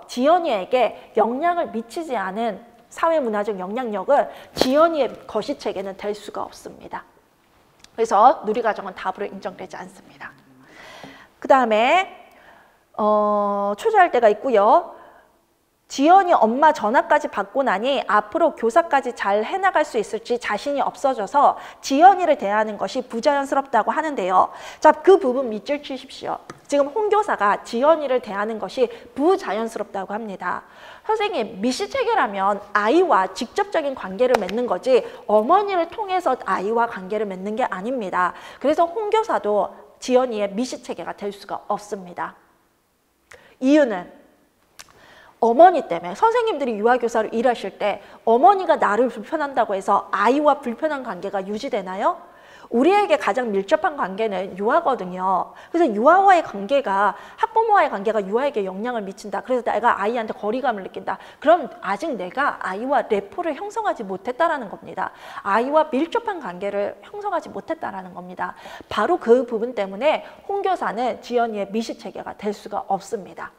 지연이에게 영향을 미치지 않은 사회문화적 영향력은 지연이의 거시체계는 될 수가 없습니다. 그래서 누리과정은 답으로 인정되지 않습니다. 그 다음에 초조할 때가 있고요. 지연이 엄마 전화까지 받고 나니 앞으로 교사까지 잘 해나갈 수 있을지 자신이 없어져서 지연이를 대하는 것이 부자연스럽다고 하는데요. 자, 그 부분 밑줄 치십시오. 지금 홍 교사가 지연이를 대하는 것이 부자연스럽다고 합니다. 선생님, 미시체계라면 아이와 직접적인 관계를 맺는 거지 어머니를 통해서 아이와 관계를 맺는 게 아닙니다. 그래서 홍 교사도 지연이의 미시체계가 될 수가 없습니다. 이유는 어머니 때문에, 선생님들이 유아교사로 일하실 때 어머니가 나를 불편한다고 해서 아이와 불편한 관계가 유지되나요? 우리에게 가장 밀접한 관계는 유아거든요. 그래서 유아와의 관계가, 학부모와의 관계가 유아에게 영향을 미친다. 그래서 내가 아이한테 거리감을 느낀다. 그럼 아직 내가 아이와 래포를 형성하지 못했다라는 겁니다. 아이와 밀접한 관계를 형성하지 못했다라는 겁니다. 바로 그 부분 때문에 홍 교사는 지연이의 미시체계가 될 수가 없습니다.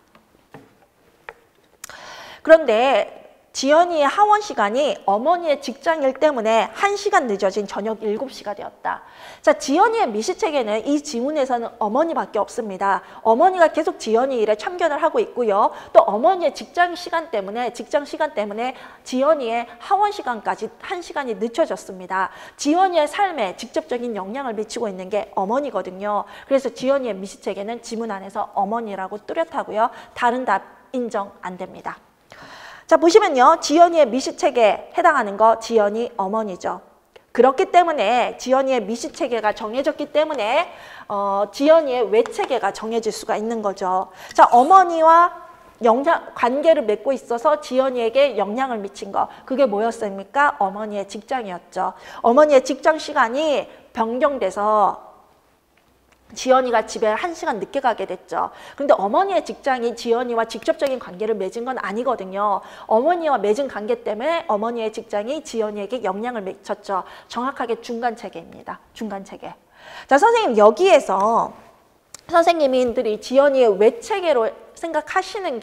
그런데 지연이의 하원 시간이 어머니의 직장일 때문에 1시간 늦어진 저녁 7시가 되었다. 자, 지연이의 미시책에는 이 지문에서는 어머니밖에 없습니다. 어머니가 계속 지연이 일에 참견을 하고 있고요. 또 어머니의 직장 시간 때문에 지연이의 하원 시간까지 1시간이 늦춰졌습니다. 지연이의 삶에 직접적인 영향을 미치고 있는 게 어머니거든요. 그래서 지연이의 미시책에는 지문 안에서 어머니라고 뚜렷하고요. 다른 답 인정 안 됩니다. 자, 보시면요. 지연이의 미시체계에 해당하는 거 지연이 어머니죠. 그렇기 때문에 지연이의 미시체계가 정해졌기 때문에 지연이의 외체계가 정해질 수가 있는 거죠. 자, 어머니와 관계를 맺고 있어서 지연이에게 영향을 미친 거. 그게 뭐였습니까? 어머니의 직장이었죠. 어머니의 직장 시간이 변경돼서 지연이가 집에 1시간 늦게 가게 됐죠. 그런데 어머니의 직장이 지연이와 직접적인 관계를 맺은 건 아니거든요. 어머니와 맺은 관계 때문에 어머니의 직장이 지연이에게 영향을 미쳤죠. 정확하게 중간체계입니다. 중간체계. 자, 선생님 여기에서 선생님들이 지연이의 외체계로 생각하시는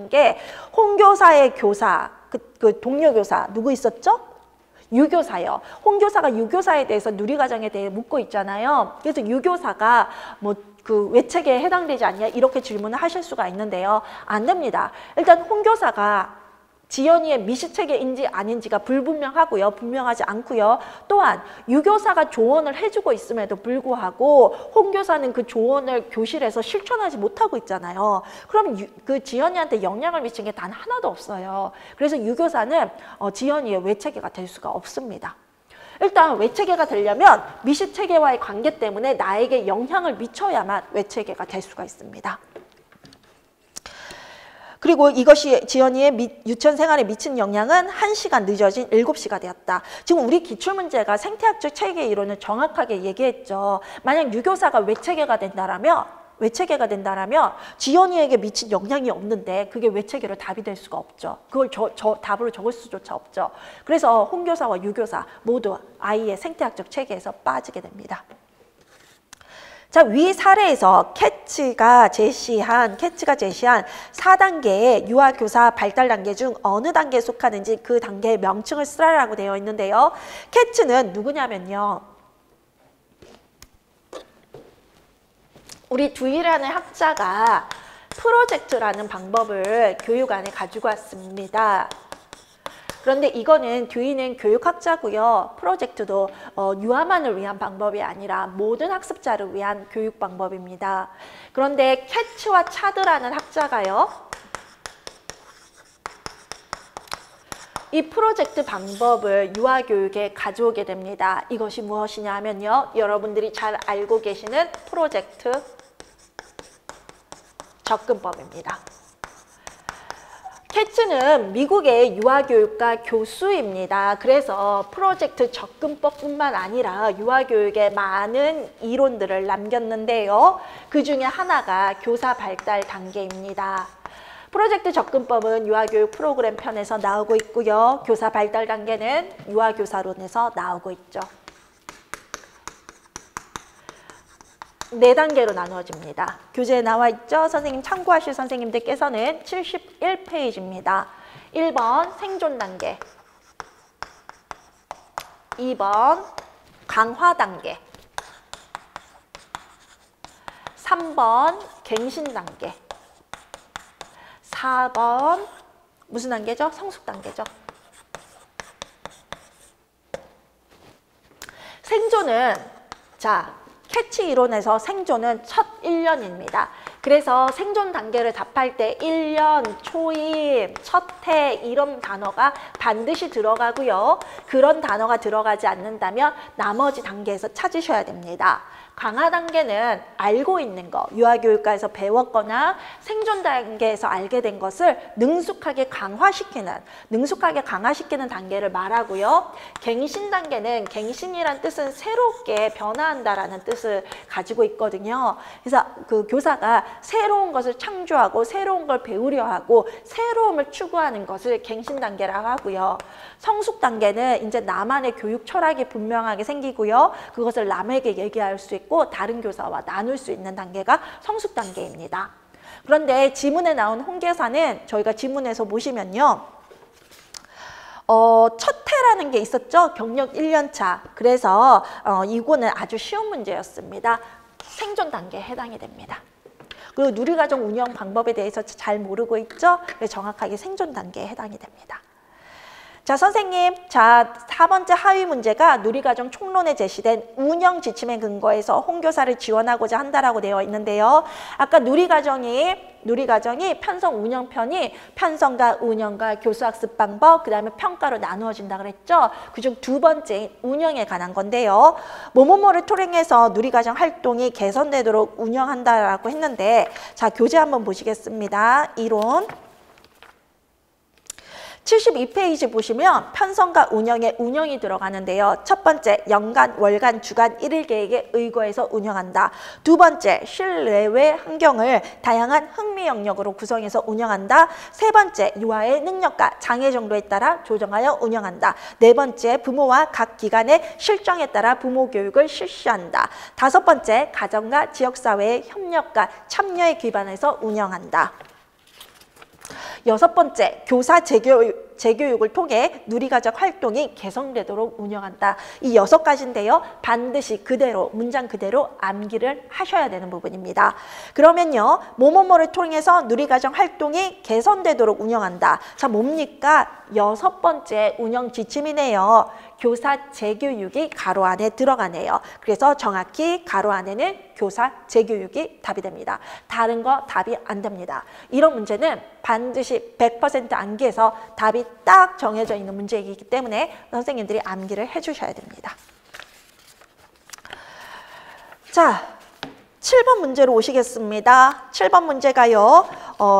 게 홍교사의 교사, 그 동료 교사 누구 있었죠? 유교사요. 홍교사가 유교사에 대해서 누리과정에 대해 묻고 있잖아요. 그래서 유교사가 뭐 그 외체계에 해당되지 않냐 이렇게 질문을 하실 수가 있는데요. 안 됩니다. 일단 홍교사가 지연이의 미시체계인지 아닌지가 불분명하고요. 분명하지 않고요. 또한 유교사가 조언을 해주고 있음에도 불구하고 홍교사는 그 조언을 교실에서 실천하지 못하고 있잖아요. 그럼 그 지연이한테 영향을 미친 게 단 하나도 없어요. 그래서 유교사는 지연이의 외체계가 될 수가 없습니다. 일단 외체계가 되려면 미시체계와의 관계 때문에 나에게 영향을 미쳐야만 외체계가 될 수가 있습니다. 그리고 이것이 지연이의 유치원 생활에 미친 영향은 1시간 늦어진 7시가 되었다. 지금 우리 기출문제가 생태학적 체계 이론을 정확하게 얘기했죠. 만약 유교사가 외체계가 된다라면 지연이에게 미친 영향이 없는데 그게 외체계로 답이 될 수가 없죠. 그걸 답으로 적을 수조차 없죠. 그래서 홍교사와 유교사 모두 아이의 생태학적 체계에서 빠지게 됩니다. 자, 위 사례에서 캐츠가 제시한 4단계의 유아교사 발달 단계 중 어느 단계에 속하는지 그 단계의 명칭을 쓰라고 되어 있는데요. 캐츠는 누구냐면요. 우리 두이라는 학자가 프로젝트라는 방법을 교육 안에 가지고 왔습니다. 그런데 이거는 듀이는 교육학자고요. 프로젝트도 유아만을 위한 방법이 아니라 모든 학습자를 위한 교육 방법입니다. 그런데 캐츠와 차드라는 학자가요. 이 프로젝트 방법을 유아교육에 가져오게 됩니다. 이것이 무엇이냐 하면요. 여러분들이 잘 알고 계시는 프로젝트 접근법입니다. 캐츠는 미국의 유아교육가 교수입니다. 그래서 프로젝트 접근법뿐만 아니라 유아교육에 많은 이론들을 남겼는데요. 그 중에 하나가 교사 발달 단계입니다. 프로젝트 접근법은 유아교육 프로그램 편에서 나오고 있고요. 교사 발달 단계는 유아교사론에서 나오고 있죠. 4단계로 나누어집니다. 교재에 나와 있죠? 선생님 참고하실 선생님들께서는 71페이지입니다. 1번 생존 단계, 2번 강화 단계, 3번 갱신 단계, 4번 무슨 단계죠? 성숙 단계죠. 생존은 캐치 이론에서 생존은 첫 1년입니다. 그래서 생존 단계를 답할 때 1년, 초임, 첫해 이런 단어가 반드시 들어가고요. 그런 단어가 들어가지 않는다면 나머지 단계에서 찾으셔야 됩니다. 강화 단계는 알고 있는 거, 유아교육과에서 배웠거나 생존 단계에서 알게 된 것을 능숙하게 강화시키는 단계를 말하고요. 갱신 단계는 갱신이란 뜻은 새롭게 변화한다라는 뜻을 가지고 있거든요. 그래서 그 교사가 새로운 것을 창조하고 새로운 걸 배우려 하고 새로움을 추구하는 것을 갱신 단계라고 하고요. 성숙 단계는 이제 나만의 교육 철학이 분명하게 생기고요. 그것을 남에게 얘기할 수 있고 다른 교사와 나눌 수 있는 단계가 성숙 단계입니다. 그런데 지문에 나온 홍계사는 저희가 지문에서 보시면요. 첫 해라는 게 있었죠. 경력 1년차. 그래서 이거는 아주 쉬운 문제였습니다. 생존 단계에 해당이 됩니다. 그리고 누리과정 운영 방법에 대해서 잘 모르고 있죠. 그래서 정확하게 생존 단계에 해당이 됩니다. 자, 선생님. 자, 4번째 하위 문제가 누리과정 총론에 제시된 운영 지침에 근거해서 홍교사를 지원하고자 한다라고 되어 있는데요. 아까 누리과정이 편성 운영편이 편성과 운영과 교수학습 방법, 그 다음에 평가로 나누어진다 그랬죠. 그중 두 번째 운영에 관한 건데요. 뭐뭐뭐를 토행해서 누리과정 활동이 개선되도록 운영한다라고 했는데, 자, 교재 한번 보시겠습니다. 이론. 72페이지 보시면 편성과 운영에 운영이 들어가는데요. 첫 번째, 연간, 월간, 주간, 일일 계획에 의거해서 운영한다. 두 번째, 실내외 환경을 다양한 흥미 영역으로 구성해서 운영한다. 세 번째, 유아의 능력과 장애 정도에 따라 조정하여 운영한다. 네 번째, 부모와 각 기관의 실정에 따라 부모 교육을 실시한다. 다섯 번째, 가정과 지역사회의 협력과 참여에 기반해서 운영한다. 여섯 번째, 교사 재교육을 통해 누리과정 활동이 개선되도록 운영한다. 이 6가지인데요. 반드시 그대로, 문장 그대로 암기를 하셔야 되는 부분입니다. 그러면요. 뭐뭐뭐를 통해서 누리과정 활동이 개선되도록 운영한다. 자, 뭡니까? 6번째 운영 지침이네요. 교사 재교육이 가로 안에 들어가네요. 그래서 정확히 가로 안에는 교사 재교육이 답이 됩니다. 다른 거 답이 안 됩니다. 이런 문제는 반드시 100% 암기해서 답이 딱 정해져 있는 문제이기 때문에 선생님들이 암기를 해주셔야 됩니다. 자, 7번 문제로 오시겠습니다. 7번 문제가요.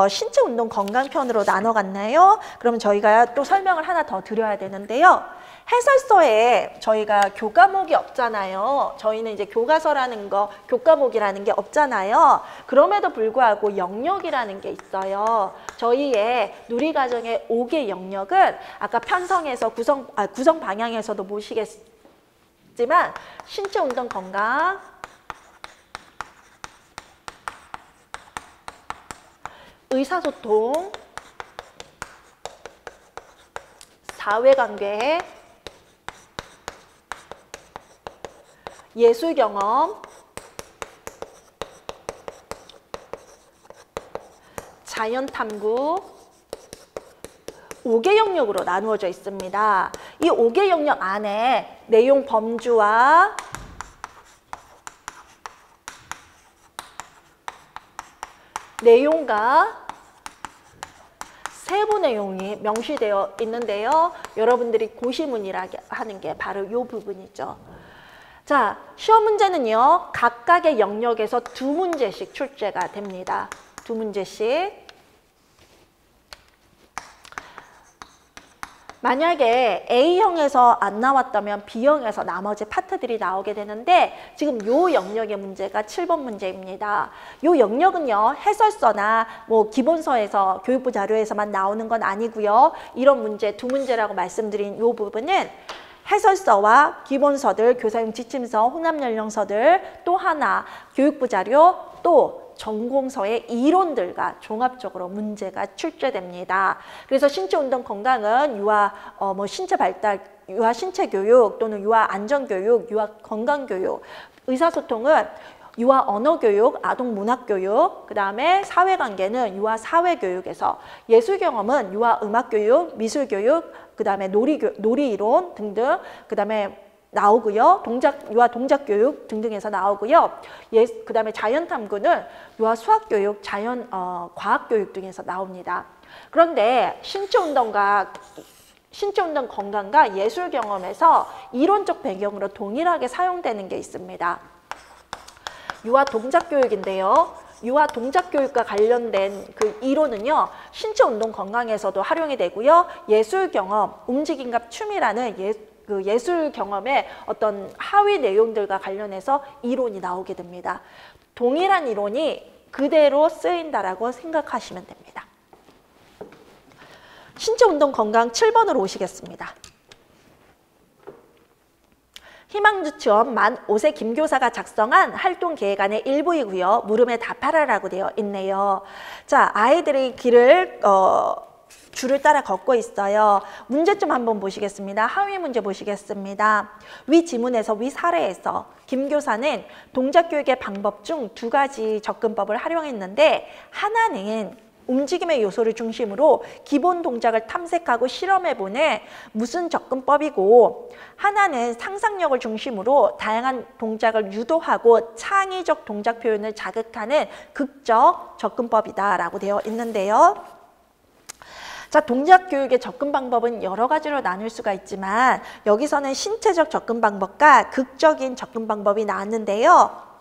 신체운동 건강편으로 나눠갔나요? 그럼 저희가 또 설명을 하나 더 드려야 되는데요. 해설서에 저희가 교과목이 없잖아요. 저희는 이제 교과서라는 거, 교과목이라는 게 없잖아요. 그럼에도 불구하고 영역이라는 게 있어요. 저희의 누리과정의 5개 영역은 아까 편성에서 구성 방향에서도 보시겠지만 신체운동 건강, 의사소통, 사회관계, 예술경험, 자연탐구 5개 영역으로 나누어져 있습니다. 이 5개 영역 안에 내용 범주와 내용과 세부 내용이 명시되어 있는데요. 여러분들이 고시문이라고 하는 게 바로 이 부분이죠. 자, 시험 문제는요. 각각의 영역에서 2문제씩 출제가 됩니다. 2문제씩. 만약에 A형에서 안 나왔다면 B형에서 나머지 파트들이 나오게 되는데 지금 요 영역의 문제가 7번 문제입니다. 요 영역은요. 해설서나 뭐 기본서에서 교육부 자료에서만 나오는 건 아니고요. 이런 문제 2문제라고 말씀드린 요 부분은 해설서와 기본서들, 교사용 지침서, 혼합연령서들 또 하나 교육부 자료 또 전공서의 이론들과 종합적으로 문제가 출제됩니다. 그래서 신체운동 건강은 유아 신체 발달, 유아 신체 교육 또는 유아 안전 교육, 유아 건강 교육, 의사소통은 유아 언어 교육, 아동 문학 교육, 그 다음에 사회관계는 유아 사회 교육에서, 예술 경험은 유아 음악 교육, 미술 교육, 그 다음에 놀이 이론 등등, 그 다음에 나오고요. 유아 동작 교육 등등에서 나오고요. 그 다음에 자연 탐구는 유아 수학 교육, 과학 교육 등에서 나옵니다. 그런데 신체운동 건강과 예술 경험에서 이론적 배경으로 동일하게 사용되는 게 있습니다. 유아 동작 교육인데요. 유아 동작 교육과 관련된 그 이론은요. 신체운동 건강에서도 활용이 되고요. 예술 경험, 움직임과 춤이라는 예술 경험의 어떤 하위 내용들과 관련해서 이론이 나오게 됩니다. 동일한 이론이 그대로 쓰인다라고 생각하시면 됩니다. 신체운동 건강 7번으로 오시겠습니다. 희망유치원 만 5세 김교사가 작성한 활동계획안의 일부이고요. 물음에 답하라라고 되어 있네요. 자, 아이들이 줄을 따라 걷고 있어요. 문제점 한번 보시겠습니다. 하위 문제 보시겠습니다. 위 지문에서 위 사례에서 김 교사는 동작교육의 방법 중 두 가지 접근법을 활용했는데 하나는 움직임의 요소를 중심으로 기본 동작을 탐색하고 실험해보는 무슨 접근법이고 하나는 상상력을 중심으로 다양한 동작을 유도하고 창의적 동작 표현을 자극하는 극적 접근법이다라고 되어 있는데요. 자, 동작 교육의 접근 방법은 여러 가지로 나눌 수가 있지만 여기서는 신체적 접근 방법과 극적인 접근 방법이 나왔는데요.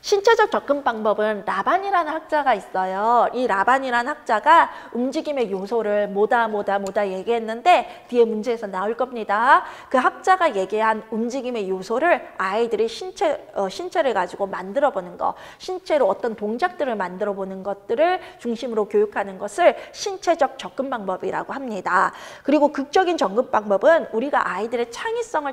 신체적 접근 방법은 라반이라는 학자가 있어요. 이 라반이라는 학자가 움직임의 요소를 뭐다 얘기했는데 뒤에 문제에서 나올 겁니다. 그 학자가 얘기한 움직임의 요소를 아이들이 신체를 가지고 만들어 보는 거, 신체로 어떤 동작들을 만들어 보는 것들을 중심으로 교육하는 것을 신체적 접근 방법이라고 합니다. 그리고 극적인 접근 방법은 우리가 아이들의 창의성을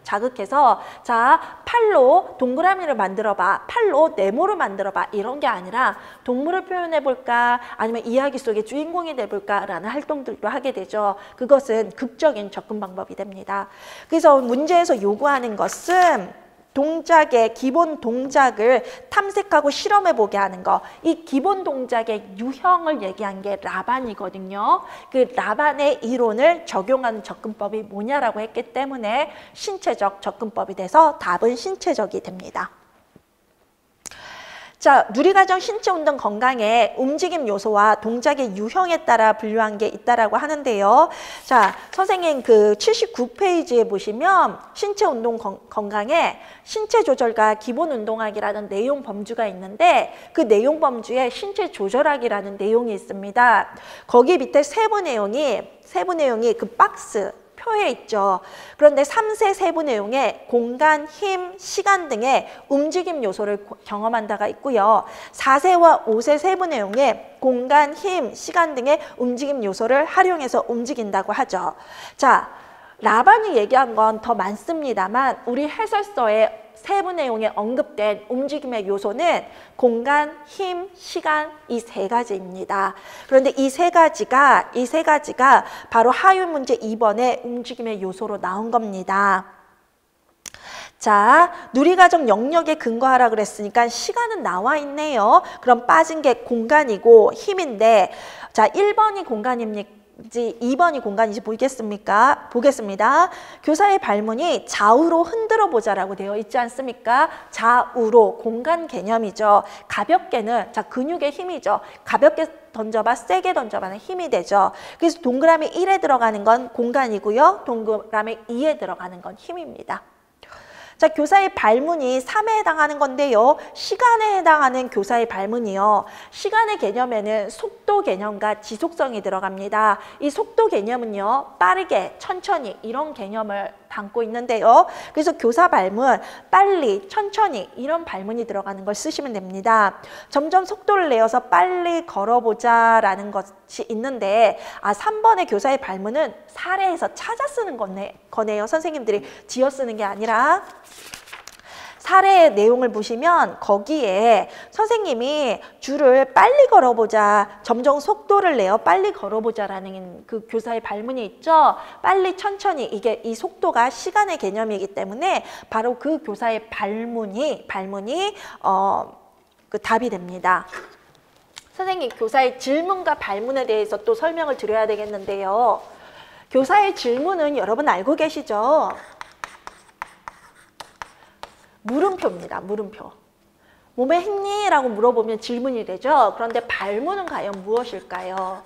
자극해서 자, 팔로 동그라미를 만들어 봐. 팔로 네모를 만들어봐 이런 게 아니라 동물을 표현해볼까 아니면 이야기 속의 주인공이 돼볼까 라는 활동들도 하게 되죠. 그것은 극적인 접근 방법이 됩니다. 그래서 문제에서 요구하는 것은 동작의 기본 동작을 탐색하고 실험해보게 하는 거. 이 기본 동작의 유형을 얘기한 게 라반이거든요. 그 라반의 이론을 적용하는 접근법이 뭐냐라고 했기 때문에 신체적 접근법이 돼서 답은 신체적이 됩니다. 자, 누리과정 신체운동 건강에 움직임 요소와 동작의 유형에 따라 분류한 게 있다라고 하는데요. 자, 선생님 그 79페이지에 보시면 신체운동 건강에 신체 조절과 기본 운동학이라는 내용 범주가 있는데 그 내용 범주에 신체 조절학이라는 내용이 있습니다. 거기 밑에 세부 내용이 그 박스 표에 있죠. 그런데 3세 세부 내용에 공간, 힘, 시간 등의 움직임 요소를 경험한다가 있고요. 4세와 5세 세부 내용에 공간, 힘, 시간 등의 움직임 요소를 활용해서 움직인다고 하죠. 자, 라반이 얘기한 건 더 많습니다만 우리 해설서에 세부 내용에 언급된 움직임의 요소는 공간, 힘, 시간 이 세 가지입니다. 그런데 이 세 가지가 바로 하위 문제 2번의 움직임의 요소로 나온 겁니다. 자, 누리과정 영역에 근거하라 그랬으니까 시간은 나와 있네요. 그럼 빠진 게 공간이고 힘인데 자, 1번이 공간입니까? 2번이 공간인지 보겠습니까? 보겠습니다. 교사의 발문이 좌우로 흔들어 보자라고 되어 있지 않습니까? 좌우로 공간 개념이죠. 가볍게는 자 근육의 힘이죠. 가볍게 던져봐, 세게 던져봐는 힘이 되죠. 그래서 동그라미 1에 들어가는 건 공간이고요. 동그라미 2에 들어가는 건 힘입니다. 자, 교사의 발문이 3에 해당하는 건데요. 시간에 해당하는 교사의 발문이요. 시간의 개념에는 속도 개념과 지속성이 들어갑니다. 이 속도 개념은요. 빠르게, 천천히 이런 개념을 담고 있는데요. 그래서 교사 발문, 빨리, 천천히 이런 발문이 들어가는 걸 쓰시면 됩니다. 점점 속도를 내어서 빨리 걸어보자라는 것이 있는데 3번의 교사의 발문은 사례에서 찾아 쓰는 거네요. 선생님들이 지어 쓰는 게 아니라. 사례의 내용을 보시면 거기에 선생님이 줄을 빨리 걸어보자, 점점 속도를 내어 빨리 걸어보자라는 그 교사의 발문이 있죠. 빨리, 천천히 이게 이 속도가 시간의 개념이기 때문에 바로 그 교사의 발문이 그 답이 됩니다. 선생님, 교사의 질문과 발문에 대해서 또 설명을 드려야 되겠는데요. 교사의 질문은 여러분 알고 계시죠? 물음표입니다. 물음표. 몸에 힘니? 라고 물어보면 질문이 되죠. 그런데 발문은 과연 무엇일까요?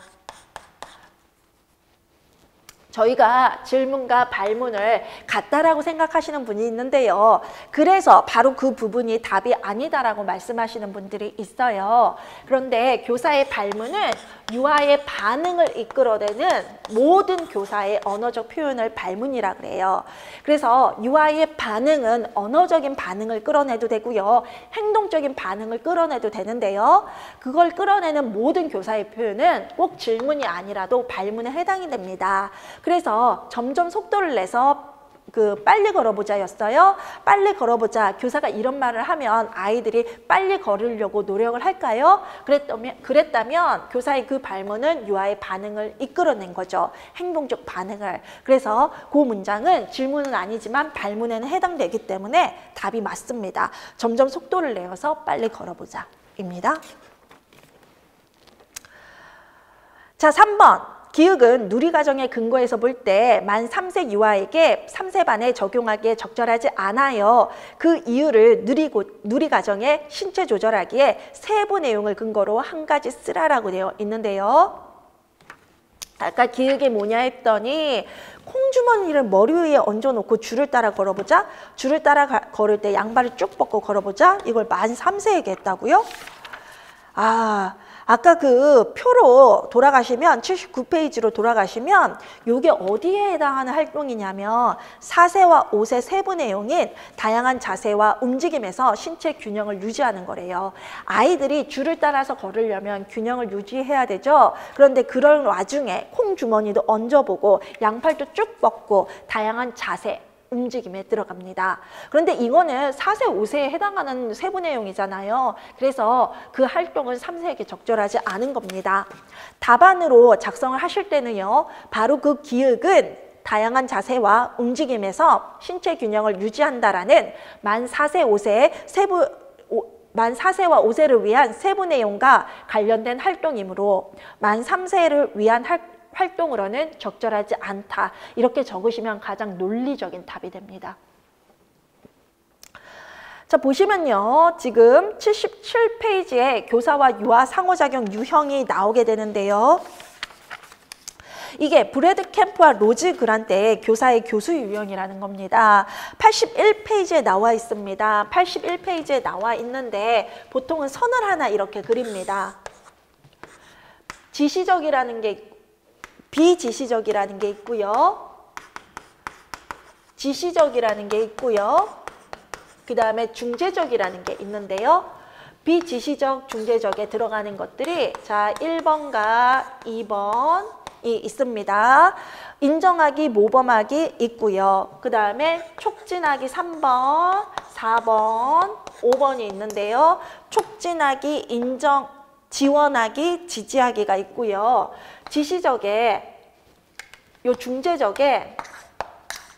저희가 질문과 발문을 같다라고 생각하시는 분이 있는데요. 그래서 바로 그 부분이 답이 아니다라고 말씀하시는 분들이 있어요. 그런데 교사의 발문은 유아의 반응을 이끌어내는 모든 교사의 언어적 표현을 발문이라 그래요. 그래서 유아의 반응은 언어적인 반응을 끌어내도 되고요. 행동적인 반응을 끌어내도 되는데요. 그걸 끌어내는 모든 교사의 표현은 꼭 질문이 아니라도 발문에 해당이 됩니다. 그래서 점점 속도를 내서 빨리 걸어보자였어요. 빨리 걸어보자. 교사가 이런 말을 하면 아이들이 빨리 걸으려고 노력을 할까요? 그랬다면 교사의 그 발문은 유아의 반응을 이끌어낸 거죠. 행동적 반응을. 그래서 그 문장은 질문은 아니지만 발문에는 해당되기 때문에 답이 맞습니다. 점점 속도를 내어서 빨리 걸어보자 입니다. 자, 3번. 기억은 누리과정의 근거에서 볼 때 만 3세 유아에게 3세 반에 적용하기에 적절하지 않아요. 그 이유를 누리과정의 신체 조절하기에 세부 내용을 근거로 한 가지 쓰라라고 되어 있는데요. 아까 기억이 뭐냐 했더니 콩주머니를 머리 위에 얹어놓고 줄을 따라 걸어보자. 줄을 따라 걸을 때 양발을 쭉 뻗고 걸어보자. 이걸 만 3세에게 했다고요? 아까 그 표로 돌아가시면 79페이지로 돌아가시면 이게 어디에 해당하는 활동이냐면 4세와 5세 세부 내용인 다양한 자세와 움직임에서 신체 균형을 유지하는 거래요. 아이들이 줄을 따라서 걸으려면 균형을 유지해야 되죠. 그런데 그런 와중에 콩주머니도 얹어보고 양팔도 쭉 뻗고 다양한 자세 움직임에 들어갑니다. 그런데 이거는 4세, 5세에 해당하는 세부 내용이잖아요. 그래서 그 활동은 3세에게 적절하지 않은 겁니다. 답안으로 작성을 하실 때는요. 바로 그 기억은 다양한 자세와 움직임에서 신체 균형을 유지한다라는 만 4세, 5세의 만 4세와 5세를 위한 세부 내용과 관련된 활동이므로 만 3세를 위한 활동으로는 적절하지 않다. 이렇게 적으시면 가장 논리적인 답이 됩니다. 자, 보시면요. 지금 77페이지에 교사와 유아 상호작용 유형이 나오게 되는데요. 이게 브래드 캠프와 로즈 그란트의 교사의 교수 유형이라는 겁니다. 81페이지에 나와 있습니다. 81페이지에 나와 있는데 보통은 선을 하나 이렇게 그립니다. 지시적이라는 게 있고 비지시적이라는 게 있고요. 지시적이라는 게 있고요. 그 다음에 중재적이라는 게 있는데요. 비지시적, 중재적에 들어가는 것들이 자 1번과 2번이 있습니다. 인정하기, 모범하기 있고요. 그 다음에 촉진하기 3번, 4번, 5번이 있는데요. 촉진하기, 인정, 지원하기, 지지하기가 있고요. 지시적에, 요 중재적에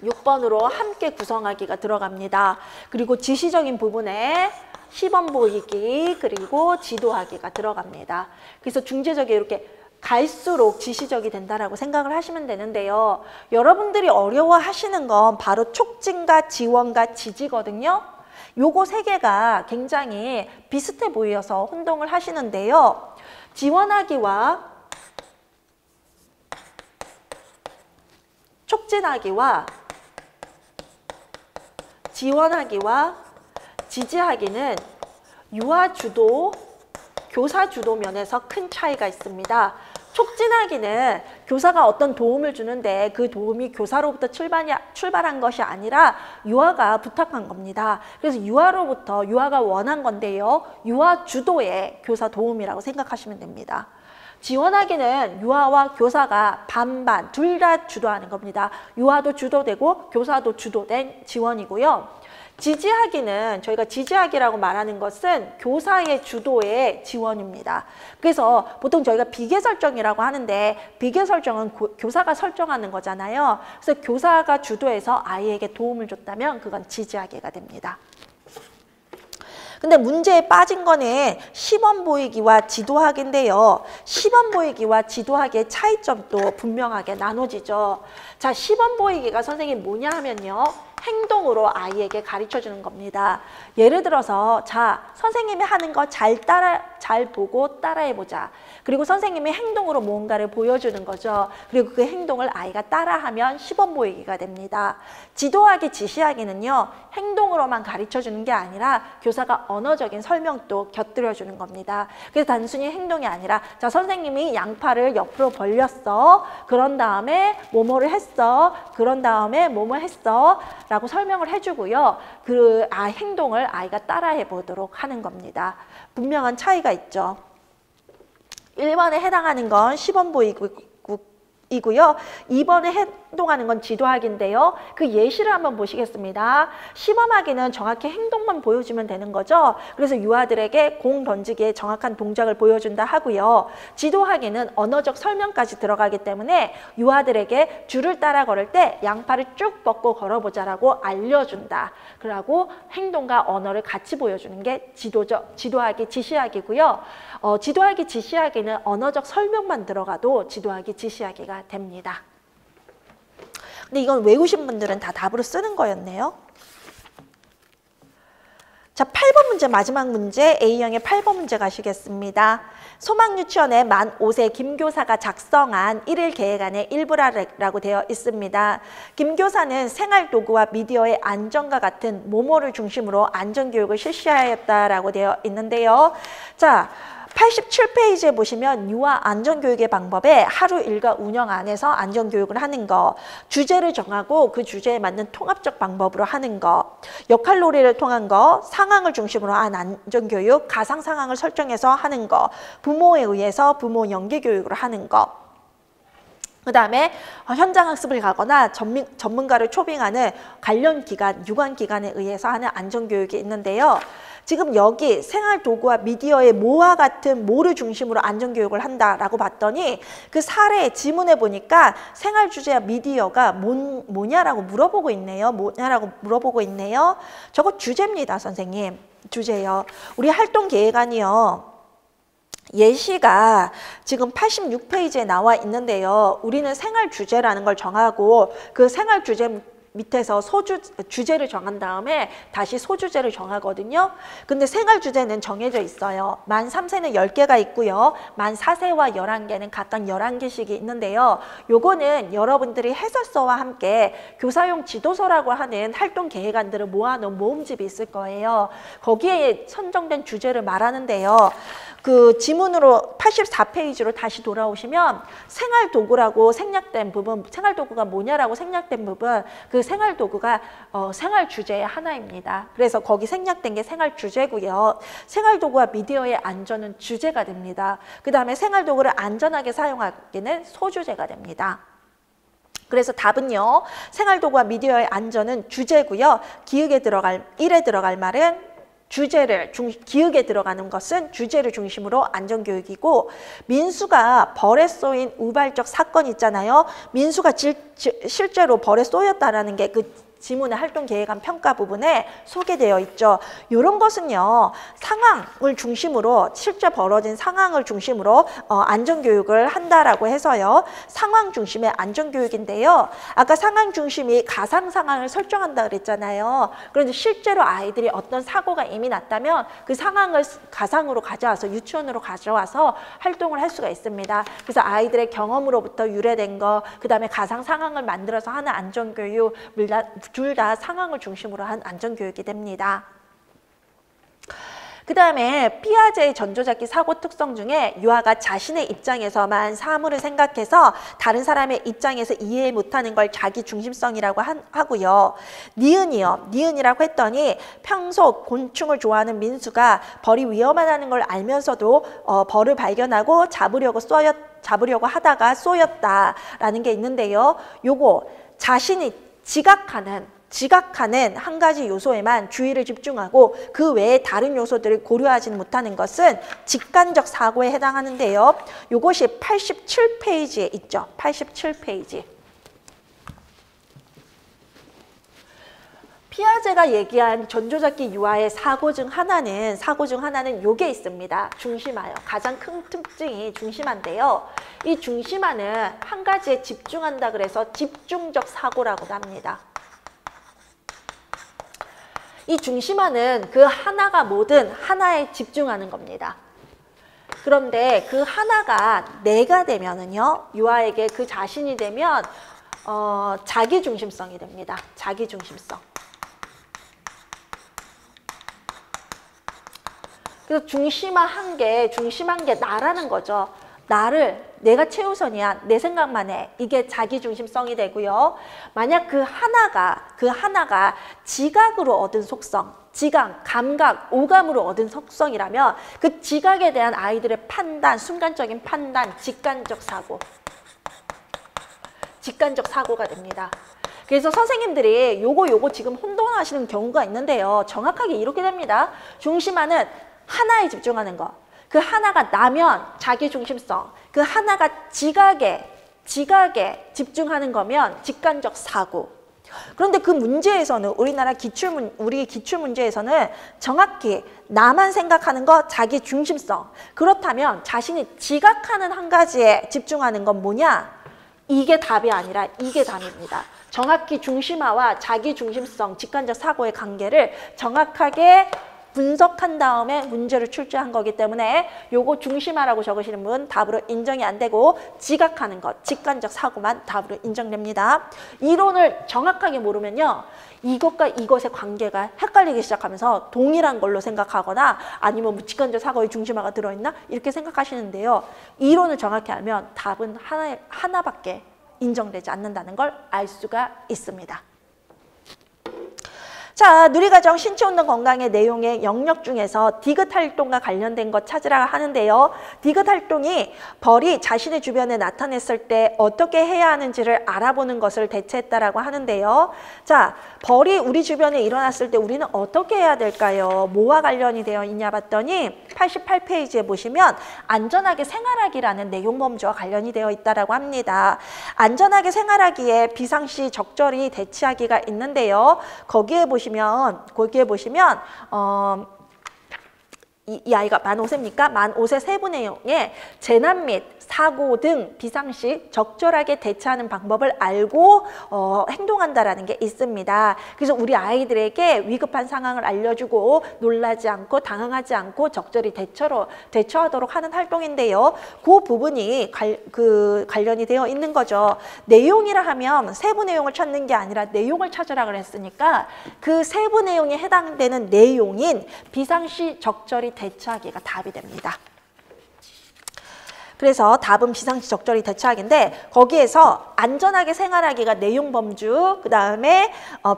6번으로 함께 구성하기가 들어갑니다. 그리고 지시적인 부분에 시범 보이기, 그리고 지도하기가 들어갑니다. 그래서 중재적이 이렇게 갈수록 지시적이 된다라고 생각을 하시면 되는데요. 여러분들이 어려워하시는 건 바로 촉진과 지원과 지지거든요. 요거 세 개가 굉장히 비슷해 보여서 혼동을 하시는데요. 지원하기와 촉진하기와 지원하기와 지지하기는 유아 주도, 교사 주도 면에서 큰 차이가 있습니다. 촉진하기는 교사가 어떤 도움을 주는데 그 도움이 교사로부터 출발한 것이 아니라 유아가 부탁한 겁니다. 그래서 유아가 원한 건데요. 유아 주도의 교사 도움이라고 생각하시면 됩니다. 지원하기는 유아와 교사가 반반 둘 다 주도하는 겁니다. 유아도 주도되고 교사도 주도된 지원이고요. 지지하기는 저희가 지지하기라고 말하는 것은 교사의 주도의 지원입니다. 그래서 보통 저희가 비계 설정이라고 하는데 비계 설정은 교사가 설정하는 거잖아요. 그래서 교사가 주도해서 아이에게 도움을 줬다면 그건 지지하기가 됩니다. 근데 문제에 빠진 거는 시범 보이기와 지도하기인데요. 시범 보이기와 지도하기의 차이점도 분명하게 나눠지죠. 자, 시범 보이기가 선생님 뭐냐 하면요. 행동으로 아이에게 가르쳐주는 겁니다. 예를 들어서 자, 선생님이 하는 거 잘 보고 따라해보자. 그리고 선생님이 행동으로 무언가를 보여주는 거죠. 그리고 그 행동을 아이가 따라하면 시범 보이기가 됩니다. 지도하기, 지시하기는요. 행동으로만 가르쳐주는 게 아니라 교사가 언어적인 설명도 곁들여주는 겁니다. 그래서 단순히 행동이 아니라 자, 선생님이 양팔을 옆으로 벌렸어. 그런 다음에 뭐뭐를 했어. 그런 다음에 뭐뭐 했어. 라고 설명을 해주고요. 그 행동을 아이가 따라해 보도록 하는 겁니다. 분명한 차이가 있죠. 1번에 해당하는 건 시범 보이기고요. 2번에 행동하는 건 지도하기인데요. 그 예시를 한번 보시겠습니다. 시범하기는 정확히 행동만 보여주면 되는 거죠. 그래서 유아들에게 공 던지기의 정확한 동작을 보여준다 하고요. 지도하기는 언어적 설명까지 들어가기 때문에 유아들에게 줄을 따라 걸을 때 양팔을 쭉 뻗고 걸어보자라고 알려준다. 그러고 행동과 언어를 같이 보여주는 게 지도하기, 지시하기고요. 지도하기, 지시하기는 언어적 설명만 들어가도 지도하기, 지시하기가 됩니다. 근데 이건 외우신 분들은 다 답으로 쓰는 거였네요. 자, 8번 문제, 마지막 문제, A형의 8번 문제 가시겠습니다. 소망유치원의 만 5세 김교사가 작성한 1일 계획안의 일부라고 되어 있습니다. 김교사는 생활도구와 미디어의 안전과 같은 모모를 중심으로 안전교육을 실시하였다라고 되어 있는데요. 자, 87페이지에 보시면 유아 안전교육의 방법에 하루 일과 운영 안에서 안전교육을 하는 거, 주제를 정하고 그 주제에 맞는 통합적 방법으로 하는 거, 역할놀이를 통한 거, 상황을 중심으로 한 안전교육, 가상 상황을 설정해서 하는 거, 부모에 의해서 부모 연계교육으로 하는 거, 그 다음에 현장 학습을 가거나 전문가를 초빙하는 관련 기관, 유관기관에 의해서 하는 안전교육이 있는데요. 지금 여기 생활도구와 미디어의 뭐와 같은 뭐를 중심으로 안전교육을 한다라고 봤더니 그 사례 지문에 보니까 생활주제와 미디어가 뭐냐라고 물어보고 있네요. 저거 주제입니다, 선생님. 주제요. 우리 활동계획안이요. 예시가 지금 86페이지에 나와 있는데요. 우리는 생활주제라는 걸 정하고 그 생활주제 밑에서 주제를 정한 다음에 다시 소주제를 정하거든요. 근데 생활주제는 정해져 있어요. 만 3세는 10개가 있고요. 만 4세와 11개는 각각 11개씩이 있는데요. 요거는 여러분들이 해설서와 함께 교사용 지도서라고 하는 활동 계획안들을 모아놓은 모음집이 있을 거예요. 거기에 선정된 주제를 말하는데요. 그 지문으로 84페이지로 다시 돌아오시면 생활도구라고 생략된 부분, 생활도구가 뭐냐라고 생략된 부분, 그 생활도구가 생활주제의 하나입니다. 그래서 거기 생략된 게 생활주제고요. 생활도구와 미디어의 안전은 주제가 됩니다. 그 다음에 생활도구를 안전하게 사용하기는 소주제가 됩니다. 그래서 답은요. 생활도구와 미디어의 안전은 주제고요. 기역에 들어갈 1에 들어갈 말은 기역에 들어가는 것은 주제를 중심으로 안전교육이고, 민수가 벌에 쏘인 우발적 사건 있잖아요. 민수가 실제로 벌에 쏘였다라는 게 그 지문의 활동계획안 평가 부분에 소개되어 있죠. 이런 것은요. 상황을 중심으로 실제 벌어진 상황을 중심으로 안전교육을 한다라고 해서요. 상황 중심의 안전교육인데요. 아까 상황 중심이 가상 상황을 설정한다 그랬잖아요. 그런데 실제로 아이들이 어떤 사고가 이미 났다면 그 상황을 가상으로 가져와서 유치원으로 가져와서 활동을 할 수가 있습니다. 그래서 아이들의 경험으로부터 유래된 거, 그 다음에 가상 상황을 만들어서 하는 안전교육, 둘 다 상황을 중심으로 한 안전교육이 됩니다. 그 다음에 피아제의 전조잡기 사고 특성 중에 유아가 자신의 입장에서만 사물을 생각해서 다른 사람의 입장에서 이해 못하는 걸 자기 중심성이라고 하고요. 니은이라고 했더니 평소 곤충을 좋아하는 민수가 벌이 위험하다는 걸 알면서도 벌을 발견하고 잡으려고 하다가 쏘였다라는 게 있는데요. 요거 자신이 지각하는 한 가지 요소에만 주의를 집중하고 그 외에 다른 요소들을 고려하지 못하는 것은 직관적 사고에 해당하는데요. 이것이 87페이지에 있죠. 87페이지. 피아제가 얘기한 전조잡기 유아의 사고 중 하나는 요게 있습니다. 중심화요. 가장 큰 특징이 중심화인데요. 이 중심화는 한 가지에 집중한다 그래서 집중적 사고라고도 합니다. 이 중심화는 그 하나가 뭐든 하나에 집중하는 겁니다. 그런데 그 하나가 내가 되면은요, 유아에게 그 자신이 되면 자기중심성이 됩니다. 자기중심성. 그래서 중심한 게 나라는 거죠. 내가 최우선이야. 내 생각만 해. 이게 자기중심성이 되고요. 만약 그 하나가 지각으로 얻은 속성, 지각, 감각, 오감으로 얻은 속성이라면 그 지각에 대한 아이들의 판단, 순간적인 판단, 직관적 사고. 직관적 사고가 됩니다. 그래서 선생님들이 요거 지금 혼동하시는 경우가 있는데요. 정확하게 이렇게 됩니다. 중심화는 하나에 집중하는 거. 그 하나가 나면 자기중심성. 그 하나가 지각에 집중하는 거면 직관적 사고. 그런데 그 문제에서는 우리 기출 문제에서는 정확히 나만 생각하는 거 자기 중심성. 그렇다면 자신이 지각하는 한 가지에 집중하는 건 뭐냐? 이게 답이 아니라 이게 답입니다. 정확히 중심화와 자기 중심성, 직관적 사고의 관계를 정확하게 분석한 다음에 문제를 출제한 거기 때문에 요거 중심화라고 적으시는 분 답으로 인정이 안 되고 지각하는 것, 직관적 사고만 답으로 인정됩니다. 이론을 정확하게 모르면요. 이것과 이것의 관계가 헷갈리기 시작하면서 동일한 걸로 생각하거나 아니면 뭐 직관적 사고의 중심화가 들어있나? 이렇게 생각하시는데요. 이론을 정확히 알면 답은 하나밖에 인정되지 않는다는 걸 알 수가 있습니다. 자, 누리과정 신체운동 건강의 내용의 영역 중에서 디귿 활동과 관련된 것 찾으라 하는데요. 디귿 활동이 벌이 자신의 주변에 나타났을 때 어떻게 해야 하는지를 알아보는 것을 대체했다라고 하는데요. 자, 벌이 우리 주변에 일어났을 때 우리는 어떻게 해야 될까요? 뭐와 관련이 되어 있냐 봤더니 88페이지에 보시면 안전하게 생활하기라는 내용 범주와 관련이 되어 있다라고 합니다. 안전하게 생활하기에 비상시 적절히 대치하기가 있는데요. 거기에 보시면 이 아이가 만 5세입니까? 만 5세 세부 내용에 재난 및 사고 등 비상시 적절하게 대처하는 방법을 알고 행동한다라는 게 있습니다. 그래서 우리 아이들에게 위급한 상황을 알려주고 놀라지 않고 당황하지 않고 적절히 대처하도록 하는 활동인데요. 그 부분이 관련이 되어 있는 거죠. 내용이라 하면 세부 내용을 찾는 게 아니라 내용을 찾으라 그랬으니까 그 세부 내용에 해당되는 내용인 비상시 적절히 대처하기가 답이 됩니다. 그래서 답은 비상시 적절히 대처하기인데 거기에서 안전하게 생활하기가 내용 범주, 그 다음에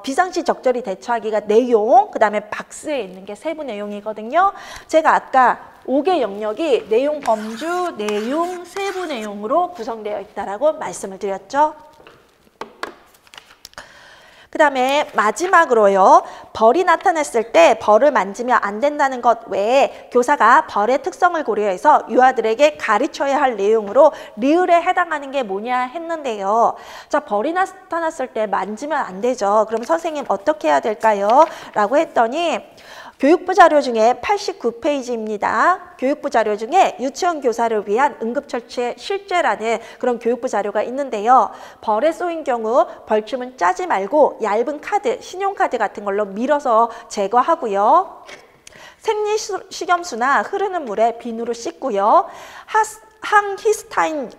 비상시 적절히 대처하기가 내용, 그 다음에 박스에 있는 게 세부 내용이거든요. 제가 아까 5개 영역이 내용 범주, 내용, 세부 내용으로 구성되어 있다라고 말씀을 드렸죠. 그 다음에 마지막으로요. 벌이 나타났을 때 벌을 만지면 안 된다는 것 외에 교사가 벌의 특성을 고려해서 유아들에게 가르쳐야 할 내용으로 리을에 해당하는 게 뭐냐 했는데요. 자, 벌이 나타났을 때 만지면 안 되죠. 그럼 선생님 어떻게 해야 될까요? 라고 했더니 교육부 자료 중에 89페이지입니다. 교육부 자료 중에 유치원 교사를 위한 응급처치의 실제라는 그런 교육부 자료가 있는데요. 벌에 쏘인 경우 벌침은 짜지 말고 얇은 카드, 신용카드 같은 걸로 밀어서 제거하고요. 생리식염수나 흐르는 물에 비누로 씻고요. 항히스타인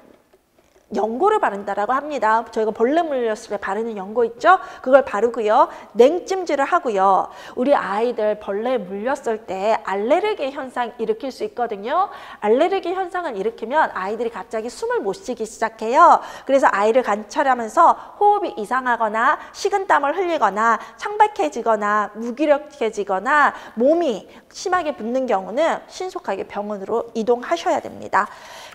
연고를 바른다라고 합니다. 저희가 벌레 물렸을 때 바르는 연고 있죠? 그걸 바르고요. 냉찜질을 하고요. 우리 아이들 벌레에 물렸을 때 알레르기 현상 일으킬 수 있거든요. 알레르기 현상을 일으키면 아이들이 갑자기 숨을 못 쉬기 시작해요. 그래서 아이를 관찰하면서 호흡이 이상하거나 식은땀을 흘리거나 창백해지거나 무기력해지거나 몸이 심하게 붓는 경우는 신속하게 병원으로 이동하셔야 됩니다.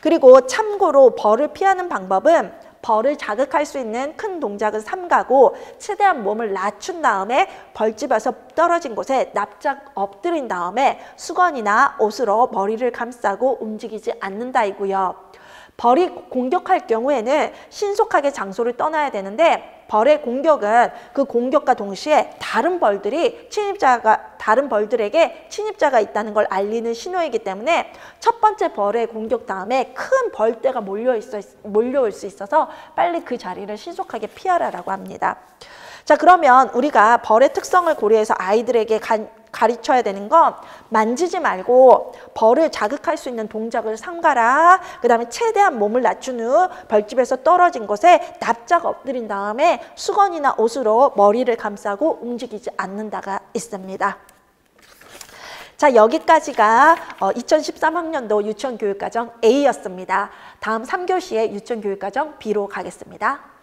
그리고 참고로 벌을 피하는 방법은 벌을 자극할 수 있는 큰 동작은 삼가고 최대한 몸을 낮춘 다음에 벌집에서 떨어진 곳에 납작 엎드린 다음에 수건이나 옷으로 머리를 감싸고 움직이지 않는다이고요. 벌이 공격할 경우에는 신속하게 장소를 떠나야 되는데 벌의 공격은 그 공격과 동시에 다른 벌들에게 침입자가 있다는 걸 알리는 신호이기 때문에 첫 번째 벌의 공격 다음에 큰 벌떼가 몰려올 수 있어서 빨리 그 자리를 신속하게 피하라라고 합니다. 자, 그러면 우리가 벌의 특성을 고려해서 아이들에게 가르쳐야 되는 건 만지지 말고 벌을 자극할 수 있는 동작을 삼가라. 그 다음에 최대한 몸을 낮춘 후 벌집에서 떨어진 곳에 납작 엎드린 다음에 수건이나 옷으로 머리를 감싸고 움직이지 않는다가 있습니다. 자, 여기까지가 2013학년도 유치원교육과정 A였습니다. 다음 3교시에 유치원교육과정 B로 가겠습니다.